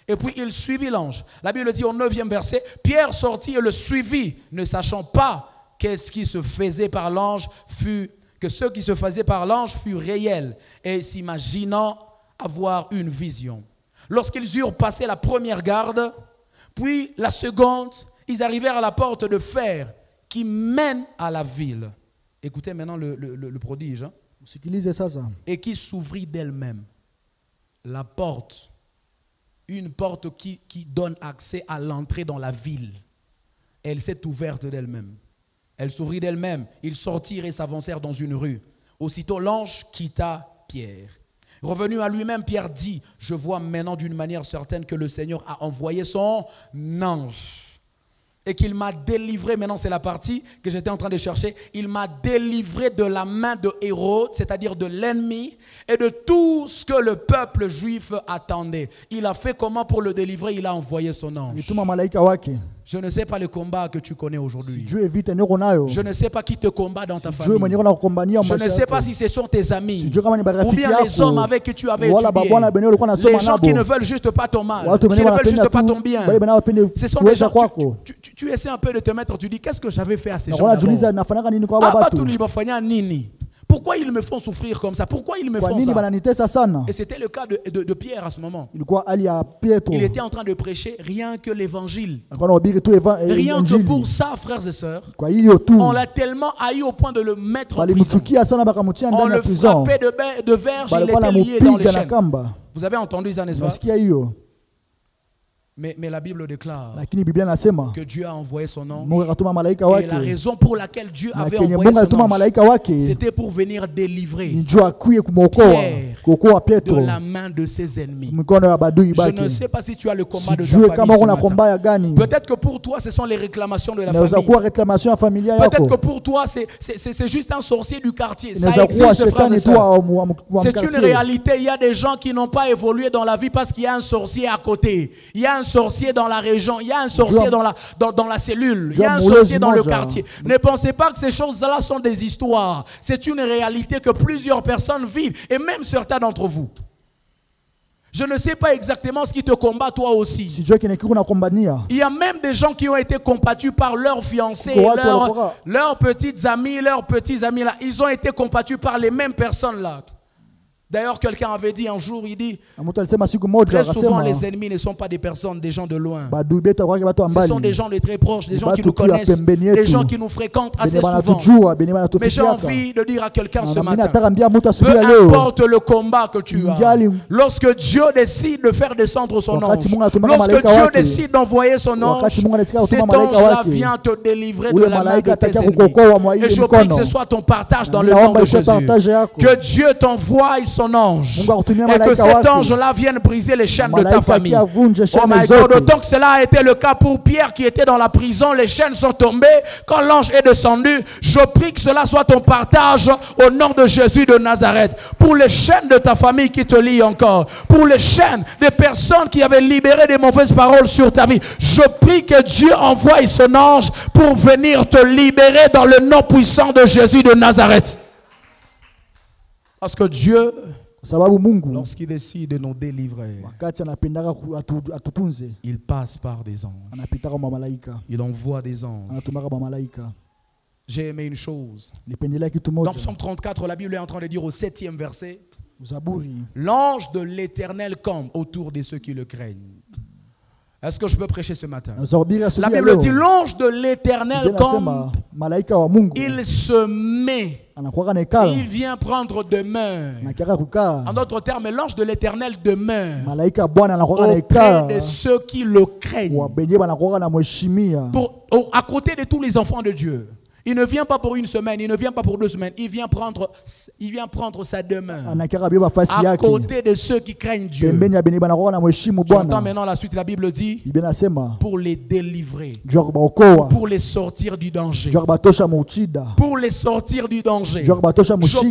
Et puis il suivit l'ange. La Bible dit au 9e verset, Pierre sortit et le suivit, ne sachant pas qu'est-ce qui se faisait par l'ange que ce qui se faisait par l'ange fut réel, et s'imaginant avoir une vision. Lorsqu'ils eurent passé la première garde, puis la seconde, ils arrivèrent à la porte de fer qui mène à la ville. Écoutez maintenant le prodige. Hein? Et qui s'ouvrit d'elle-même. La porte, une porte qui donne accès à l'entrée dans la ville. Elle s'est ouverte d'elle-même. Elle s'ouvrit d'elle-même. Ils sortirent et s'avancèrent dans une rue Aussitôt l'ange quitta Pierre. Revenu à lui-même, Pierre dit, je vois maintenant d'une manière certaine que le Seigneur a envoyé son ange. Et qu'il m'a délivré, maintenant c'est la partie que j'étais en train de chercher, il m'a délivré de la main de Hérode, c'est-à-dire de l'ennemi, et de tout ce que le peuple juif attendait. Il a fait comment pour le délivrer? Il a envoyé son ange. Je ne sais pas le combat que tu connais aujourd'hui. Je ne sais pas qui te combat dans ta famille. Je ne sais pas si ce sont tes amis ou bien les hommes avec qui tu avais étudié. Les gens qui ne veulent juste pas ton mal, qui ne veulent juste pas ton bien. Ce sont des gens, tu essaies un peu de te mettre, tu dis qu'est-ce que j'avais fait à ces gens-là? Pourquoi ils me font souffrir comme ça? Pourquoi ils me font ça? Et c'était le cas de Pierre à ce moment. Il était en train de prêcher rien que l'évangile. Rien que pour ça, frères et sœurs, on l'a tellement haï au point de le mettre en prison. On le frappait de verge, il était lié dans les chaînes. Vous avez entendu ça, n'est-ce pas? Mais la Bible déclare que Dieu a envoyé son ange. Et la raison pour laquelle Dieu avait envoyé son ange, c'était pour venir délivrer Pierre de la main de ses ennemis. Je ne sais pas si tu as le combat de ta famille. Peut-être que pour toi, ce sont les réclamations de la famille. Peut-être que pour toi, c'est juste un sorcier du quartier. Ça existe, frères et sœurs. C'est une réalité. Il y a des gens qui n'ont pas évolué dans la vie parce qu'il y a un sorcier à côté. Il y a un sorcier dans la région, il y a un sorcier dans la cellule, il y a un sorcier dans le quartier. Ne pensez pas que ces choses-là sont des histoires. C'est une réalité que plusieurs personnes vivent, et même certains d'entre vous. Je ne sais pas exactement ce qui te combat toi aussi. Il y a même des gens qui ont été combattus par leurs fiancés, leurs petites amies, leurs petits amis là. Ils ont été combattus par les mêmes personnes là. D'ailleurs, quelqu'un avait dit un jour, il dit, très souvent les ennemis ne sont pas des personnes, des gens de loin. Ce sont des gens de très proches, des gens qui nous connaissent, des gens qui nous fréquentent assez souvent. Mais j'ai envie de dire à quelqu'un ce matin, peu importe le combat que tu as, lorsque Dieu décide de faire descendre son ange, lorsque Dieu décide d'envoyer son ange, cet ange-là vient te délivrer de la main de tes ennemis. Et je prie que ce soit ton partage dans le nom de Jésus. Que Dieu t'envoie son ange, et que cet ange-là vienne briser les chaînes de ta famille. Oh my God, autant que cela a été le cas pour Pierre qui était dans la prison, les chaînes sont tombées quand l'ange est descendu. Je prie que cela soit ton partage au nom de Jésus de Nazareth. Pour les chaînes de ta famille qui te lient encore, pour les chaînes des personnes qui avaient libéré des mauvaises paroles sur ta vie, je prie que Dieu envoie son ange pour venir te libérer dans le nom puissant de Jésus de Nazareth. Parce que Dieu, lorsqu'il décide de nous délivrer, il passe par des anges. Il envoie des anges. J'ai aimé une chose. Dans Psaume 34, la Bible est en train de dire au 7e verset, l'ange de l'Éternel campe autour de ceux qui le craignent. Est-ce que je peux prêcher ce matin? La Bible dit, l'ange de l'Éternel campe, il se met. Il vient prendre demeure. En d'autres termes, l'ange de l'Éternel demeure auprès de ceux qui le craignent. À côté de tous les enfants de Dieu. Il ne vient pas pour une semaine, il ne vient pas pour 2 semaines. Il vient prendre sa demeure à côté de ceux qui craignent Dieu. J'entends maintenant la suite, la Bible dit, pour les délivrer, pour les sortir du danger. Pour les sortir du danger. Je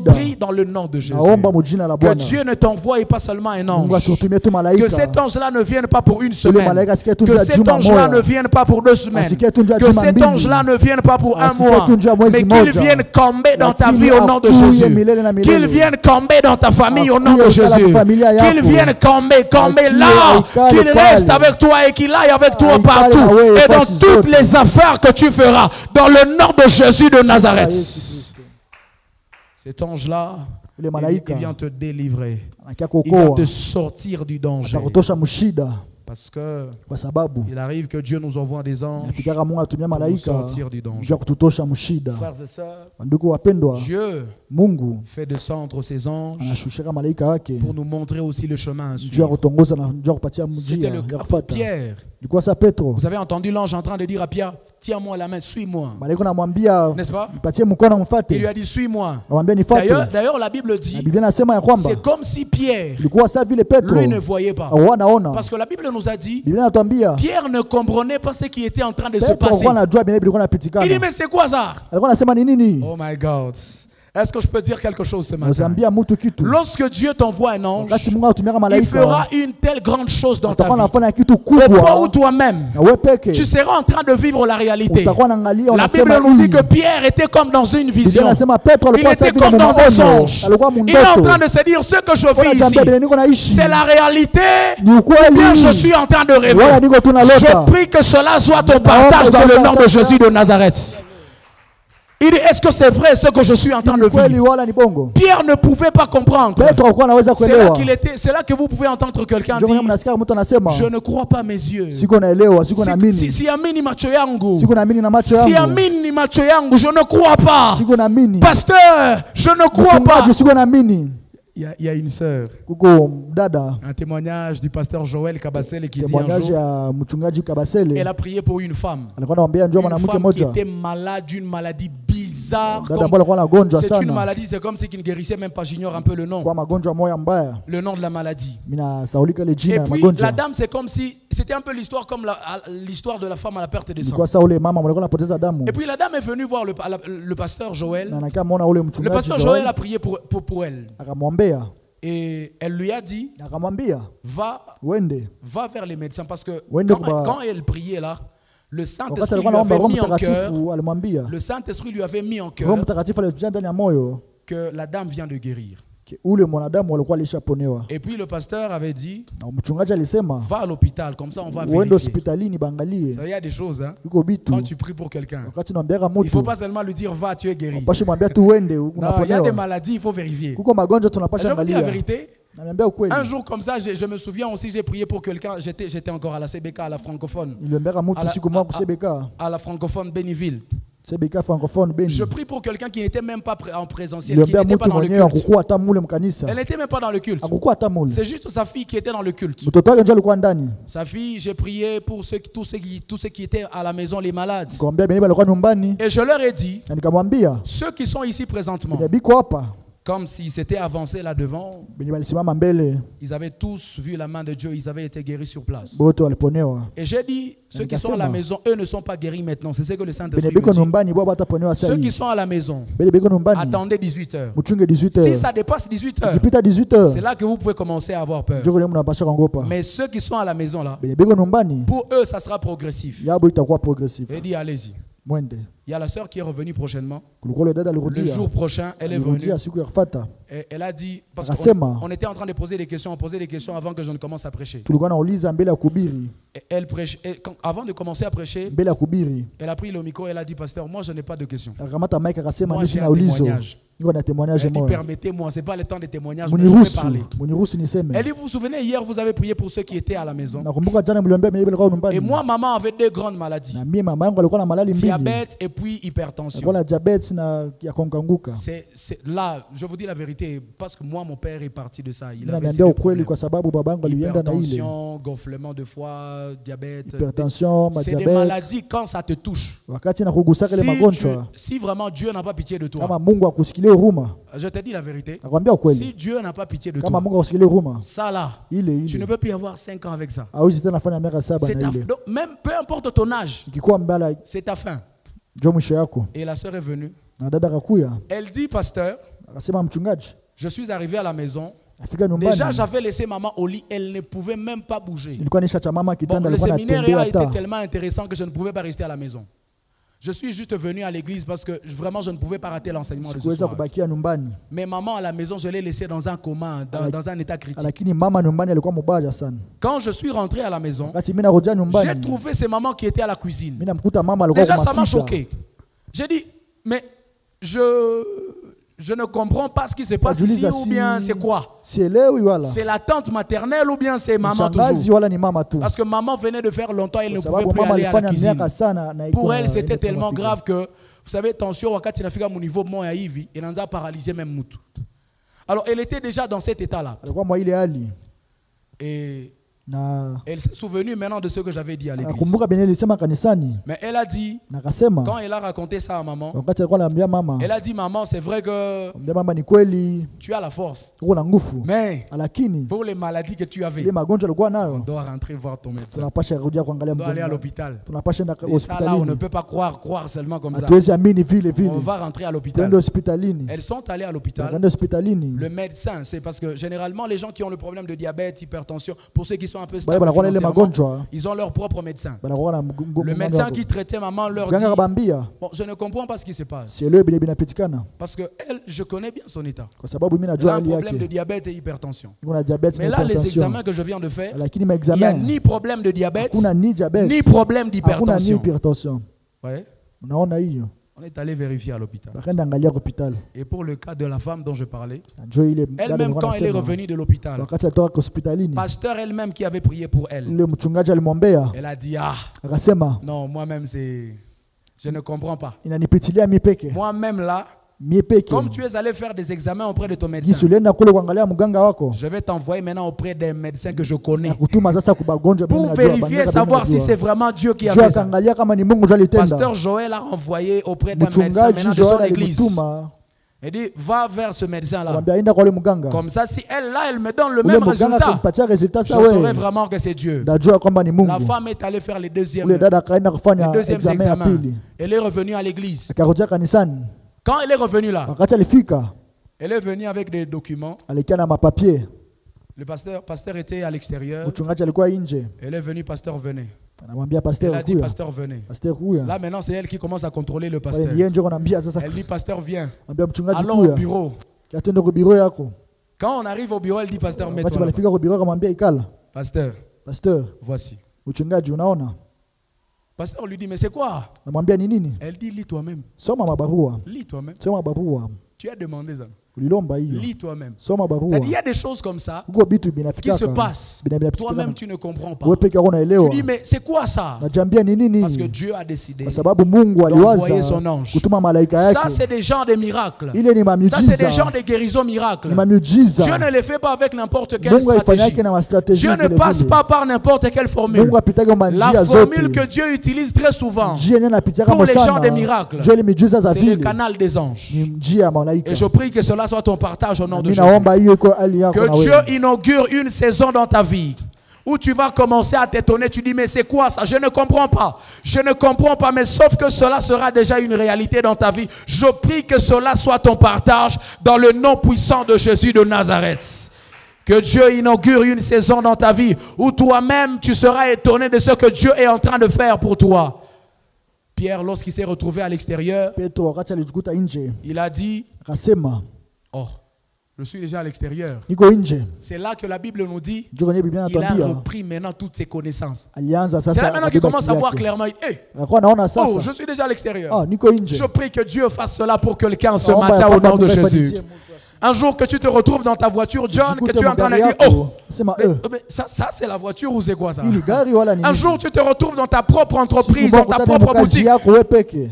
prie dans le nom de Jésus que Dieu ne t'envoie pas seulement un ange. Que cet ange-là ne vienne pas pour une semaine. Que cet ange-là ne vienne pas pour 2 semaines. Que cet ange-là ne vienne pas pour un mois. Mais qu'il vienne camber dans ta vie au nom de Jésus. Qu'il vienne camber dans ta famille au nom de Jésus. Qu'il vienne camber là. Qu'il reste avec toi et qu'il aille avec toi partout. Et dans toutes les affaires que tu feras. Dans le nom de Jésus de Nazareth. Cet ange-là, il vient te délivrer. Il vient te sortir du danger. Parce que il arrive que Dieu nous envoie des anges pour nous sortir du danger. Frères et sœurs, Dieu fait descendre ses anges pour nous montrer aussi le chemin à suivre. C'était le cas pour Pierre. Vous avez entendu l'ange en train de dire à Pierre, tiens-moi la main, suis-moi. N'est-ce pas? Il lui a dit, suis-moi. D'ailleurs, la Bible dit, c'est comme si Pierre, lui ne voyait pas. Parce que la Bible nous a dit, Pierre ne comprenait pas ce qui était en train de se passer. Il dit, mais c'est quoi ça? Oh my God. Est-ce que je peux dire quelque chose ce matin? Lorsque Dieu t'envoie un ange, il fera une telle grande chose dans ta vie. Au point où toi-même, tu seras en train de vivre la réalité. La Bible nous dit que Pierre était comme dans une vision. Il était comme dans un songe. Il est en train de se dire, ce que je vis ici, c'est la réalité. Bien, je suis en train de rêver. Je prie que cela soit ton partage dans le nom de Jésus de Nazareth. Il dit, est-ce que c'est vrai ce que je suis en train de vivre? Pierre ne pouvait pas comprendre. C'est là que vous pouvez entendre quelqu'un dire, je ne crois pas mes yeux. Si amini macho yangu, je ne crois pas. Pasteur, je ne crois pas. Il y a une sœur, un témoignage du pasteur Joël Kabasele qui dit un jour, elle a prié pour une femme qui était malade d'une maladie bizarre. C'est une maladie, c'est comme si qui ne guérissait même pas, j'ignore un peu le nom. Le nom de la maladie. Et puis la dame, c'est comme si, c'était un peu l'histoire comme l'histoire de la femme à la perte de sang. Et puis la dame est venue voir le pasteur Joël. Le pasteur Joël a prié pour elle. Et elle lui a dit, va vers les médecins, parce que quand elle priait là, le Saint-Esprit lui avait mis en cœur, que la dame vient de guérir. Et puis le pasteur avait dit, va à l'hôpital, comme ça on va vérifier. Il y a des choses, hein? Quand tu pries pour quelqu'un, il ne faut pas seulement lui dire va, tu es guéri. Non, il y a des maladies, il faut vérifier. Je vous dis la vérité. Un jour comme ça, je me souviens aussi, j'ai prié pour quelqu'un, j'étais encore à la CBK, à la francophone, à la francophone Béniville. Je prie pour quelqu'un qui n'était même pas en présentiel, qui n'était pas dans le culte. Elle n'était même pas dans le culte. C'est juste sa fille qui était dans le culte. Sa fille, j'ai prié pour tous ceux qui étaient à la maison, les malades. Et je leur ai dit, ceux qui sont ici présentement, comme s'ils s'étaient avancés là devant, ils avaient tous vu la main de Dieu, ils avaient été guéris sur place. Et j'ai dit, ceux qui sont à la maison, eux ne sont pas guéris maintenant. C'est ce que le Saint-Esprit me dit. Ceux qui sont à la maison, attendez 18 heures. Si ça dépasse 18 heures, c'est là que vous pouvez commencer à avoir peur. Mais ceux qui sont à la maison là, pour eux, ça sera progressif. Et dit, allez-y. Il y a la sœur qui est revenue prochainement. Le jour prochain, elle est venue. Et elle a dit, parce qu'on était en train de poser des questions, on posait des questions avant que je ne commence à prêcher. Et elle prêche, et avant de commencer à prêcher, elle a pris le micro et elle a dit, pasteur, moi je n'ai pas de questions. Moi j'ai un témoignage. Elle dit, permettez-moi, ce n'est pas le temps de témoignage, mais je vais parler. Elle dit, vous vous souvenez, hier vous avez prié pour ceux qui étaient à la maison. Et moi, maman avait deux grandes maladies. Diabète et puis hypertension. Là, je vous dis la vérité, parce que moi, mon père est parti de ça. Il avait hypertension, gonflement de foie, diabète. C'est des maladies quand ça te touche. Si vraiment Dieu n'a pas pitié de toi, je te dis la vérité, si Dieu n'a pas pitié de toi, ça là, tu ne peux plus avoir 5 ans avec ça. Donc, même peu importe ton âge, c'est ta fin. Et la sœur est venue. Elle dit, pasteur, je suis arrivé à la maison. Déjà, j'avais laissé maman au lit. Elle ne pouvait même pas bouger. Bon, le séminaire a été tellement intéressant que je ne pouvais pas rester à la maison. Je suis juste venu à l'église parce que vraiment je ne pouvais pas rater l'enseignement de ce soir. Mais maman à la maison, je l'ai laissée dans un coma, dans un état critique. Quand je suis rentré à la maison, j'ai trouvé ces mamans qui étaient à la cuisine. Déjà ça m'a choqué. J'ai dit, mais je ne comprends pas ce qui se passe ici, ou bien c'est quoi? C'est la tante maternelle ou bien c'est maman toujours? Parce que maman venait de faire longtemps, elle ne pouvait plus aller à la cuisine. Pour elle, c'était tellement grave que, vous savez, tension, wakati nafika mon niveau, moi hivi, elle en a paralysé même Moutou. Alors, elle était déjà dans cet état-là. Et Elle s'est souvenue maintenant de ce que j'avais dit à l'église. Mais elle a dit, quand elle a raconté ça à maman, elle a dit, maman, c'est vrai que tu as la force. Mais pour les maladies que tu avais, on doit rentrer voir ton médecin. On doit aller à l'hôpital. Et ça là, on ne peut pas croire seulement comme ça. On va rentrer à l'hôpital. Elles sont allées à l'hôpital. Le médecin, c'est parce que généralement les gens qui ont le problème de diabète, hypertension, pour ceux qui sont un peu stables financièrement, ils ont leur propre médecin. Le médecin qui traitait maman leur dit, bon, je ne comprends pas ce qui se passe. Parce que elle, je connais bien son état. Elle a un problème de diabète et hypertension. Mais là, les examens que je viens de faire, il n'y a ni problème de diabète, ni problème d'hypertension. Ouais. On est allé vérifier à l'hôpital. Et pour le cas de la femme dont je parlais, elle-même quand elle est revenue de l'hôpital, pasteur elle-même qui avait prié pour elle, elle a dit, ah, non, moi-même je ne comprends pas. Moi-même là, comme tu es allé faire des examens auprès de ton médecin, je vais t'envoyer maintenant auprès des médecins que je connais pour vérifier, savoir si c'est vraiment Dieu qui a fait ça. Pasteur Joël a envoyé auprès d'un médecin maintenant de son église. Il dit, va vers ce médecin-là. Comme ça, si elle là, elle me donne le même résultat, je saurai vraiment que c'est Dieu. La femme est allée faire les deuxièmes examens. Elle est revenue à l'église. Quand elle est revenue là, elle est venue avec des documents. Le pasteur était à l'extérieur. Elle est venue, pasteur venait. Elle a dit, pasteur venez. Là maintenant c'est elle qui commence à contrôler le pasteur. Elle dit, pasteur viens. Allons au bureau. Quand on arrive au bureau, elle dit, pasteur mets-toi. Pasteur, voici. Pasteur lui dit, mais c'est quoi? Elle dit, lis toi-même. Lis toi-même. Tu as demandé ça. Lis toi-même. Il y a des choses comme ça qui se passent. Toi-même, tu ne comprends pas. Tu dis, mais c'est quoi ça? Parce que Dieu a décidé d'envoyer son ange. Ça, c'est des gens de miracles. Ça, c'est des gens de guérison miracles. Dieu ne les fait pas avec n'importe quelle stratégie. Dieu ne passe pas par n'importe quelle formule. La formule que Dieu utilise très souvent pour les gens de miracles, c'est le canal des anges. Et je prie que cela soit ton partage au nom de Jésus. Que Dieu inaugure une saison dans ta vie où tu vas commencer à t'étonner. Tu dis, mais c'est quoi ça? Je ne comprends pas. Je ne comprends pas, mais sauf que cela sera déjà une réalité dans ta vie. Je prie que cela soit ton partage dans le nom puissant de Jésus de Nazareth. Que Dieu inaugure une saison dans ta vie où toi-même tu seras étonné de ce que Dieu est en train de faire pour toi. Pierre, lorsqu'il s'est retrouvé à l'extérieur, il a dit, oh, je suis déjà à l'extérieur. C'est là que la Bible nous dit il a repris maintenant toutes ses connaissances. C'est là maintenant qu'il commence à voir clairement. Hey, oh, je suis déjà à l'extérieur. Je prie que Dieu fasse cela pour quelqu'un ce matin au nom de Jésus. Un jour que tu te retrouves dans ta voiture, John, que tu es en train de dire, oh, ça c'est la voiture ou c'est quoi ça? Un jour tu te retrouves dans ta propre entreprise, dans ta propre boutique.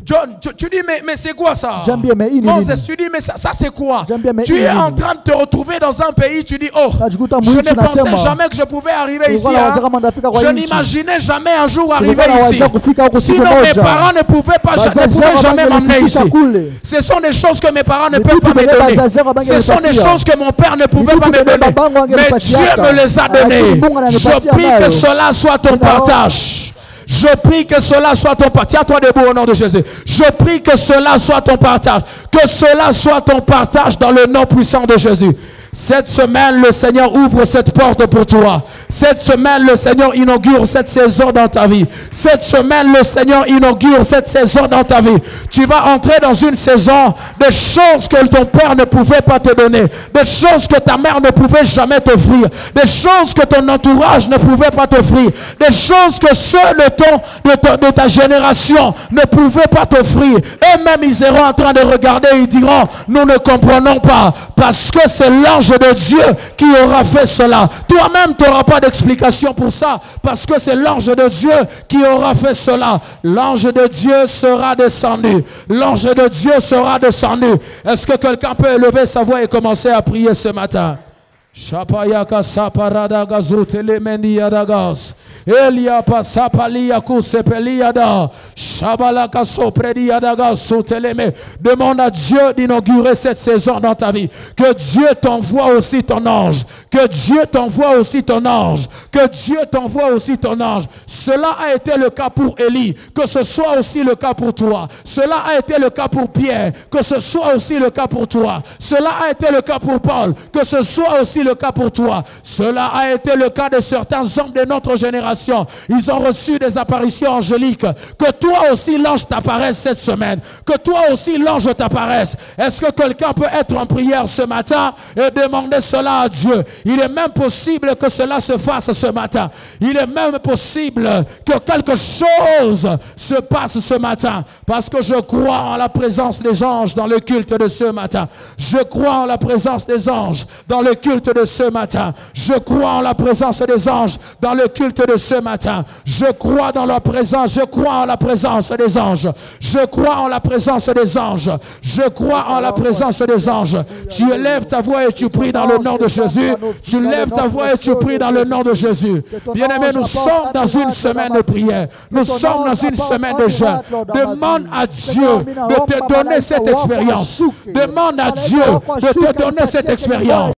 John, tu dis, mais c'est quoi ça? Moses, tu dis, mais ça c'est quoi? Tu es en train de te retrouver dans un pays, tu dis, oh, je ne pensais jamais que je pouvais arriver ici. Je n'imaginais jamais un jour arriver ici. Sinon mes parents ne pouvaient jamais m'emmener ici. Ce sont des choses que mes parents ne peuvent pas me donner. Ce sont des choses que mon père ne pouvait pas me donner. Mais Dieu me les a données. Je prie que cela soit ton partage. Je prie que cela soit ton partage. Tiens-toi debout au nom de Jésus. Je prie que cela soit ton partage. Que cela soit ton partage dans le nom puissant de Jésus. Cette semaine, le Seigneur ouvre cette porte pour toi. Cette semaine, le Seigneur inaugure cette saison dans ta vie. Cette semaine, le Seigneur inaugure cette saison dans ta vie. Tu vas entrer dans une saison de choses que ton père ne pouvait pas te donner. Des choses que ta mère ne pouvait jamais t'offrir. Des choses que ton entourage ne pouvait pas t'offrir. Des choses que ceux de ta génération ne pouvaient pas t'offrir. Et même ils seront en train de regarder et ils diront, nous ne comprenons pas. Parce que c'est l'ange de Dieu qui aura fait cela. Toi-même, tu n'auras pas d'explication pour ça, parce que c'est l'ange de Dieu qui aura fait cela. L'ange de Dieu sera descendu. L'ange de Dieu sera descendu. Est-ce que quelqu'un peut élever sa voix et commencer à prier ce matin? Shapayaka saparada gazutele mendiadagas. Elia pasapalia kusepeliada. Shabalaka soprediadagas soteleme. Demande à Dieu d'inaugurer cette saison dans ta vie. Que Dieu t'envoie aussi ton ange. Que Dieu t'envoie aussi ton ange. Que Dieu t'envoie aussi ton ange. Cela a été le cas pour Élie. Que ce soit aussi le cas pour toi. Cela a été le cas pour Pierre. Que ce soit aussi le cas pour toi. Cela a été le cas pour Paul. Que ce soit aussi le cas pour toi. Cela a été le cas de certains hommes de notre génération. Ils ont reçu des apparitions angéliques. Que toi aussi l'ange t'apparaisse cette semaine. Que toi aussi l'ange t'apparaisse. Est-ce que quelqu'un peut être en prière ce matin et demander cela à Dieu? Il est même possible que cela se fasse ce matin. Il est même possible que quelque chose se passe ce matin. Parce que je crois en la présence des anges dans le culte de ce matin. Je crois en la présence des anges dans le culte de ce matin. Je crois en la présence des anges dans le culte de ce matin. Je crois dans la présence. Je crois en la présence des anges. Je crois en la présence des anges. Je crois en la présence des anges. Tu élèves ta voix et tu pries dans le nom de Jésus. Tu lèves ta voix et tu pries dans le nom de Jésus. Bien-aimés, nous sommes dans une semaine de prière. Nous sommes dans une semaine de jeûne. Demande à Dieu de te donner cette expérience. Demande à Dieu de te donner cette expérience.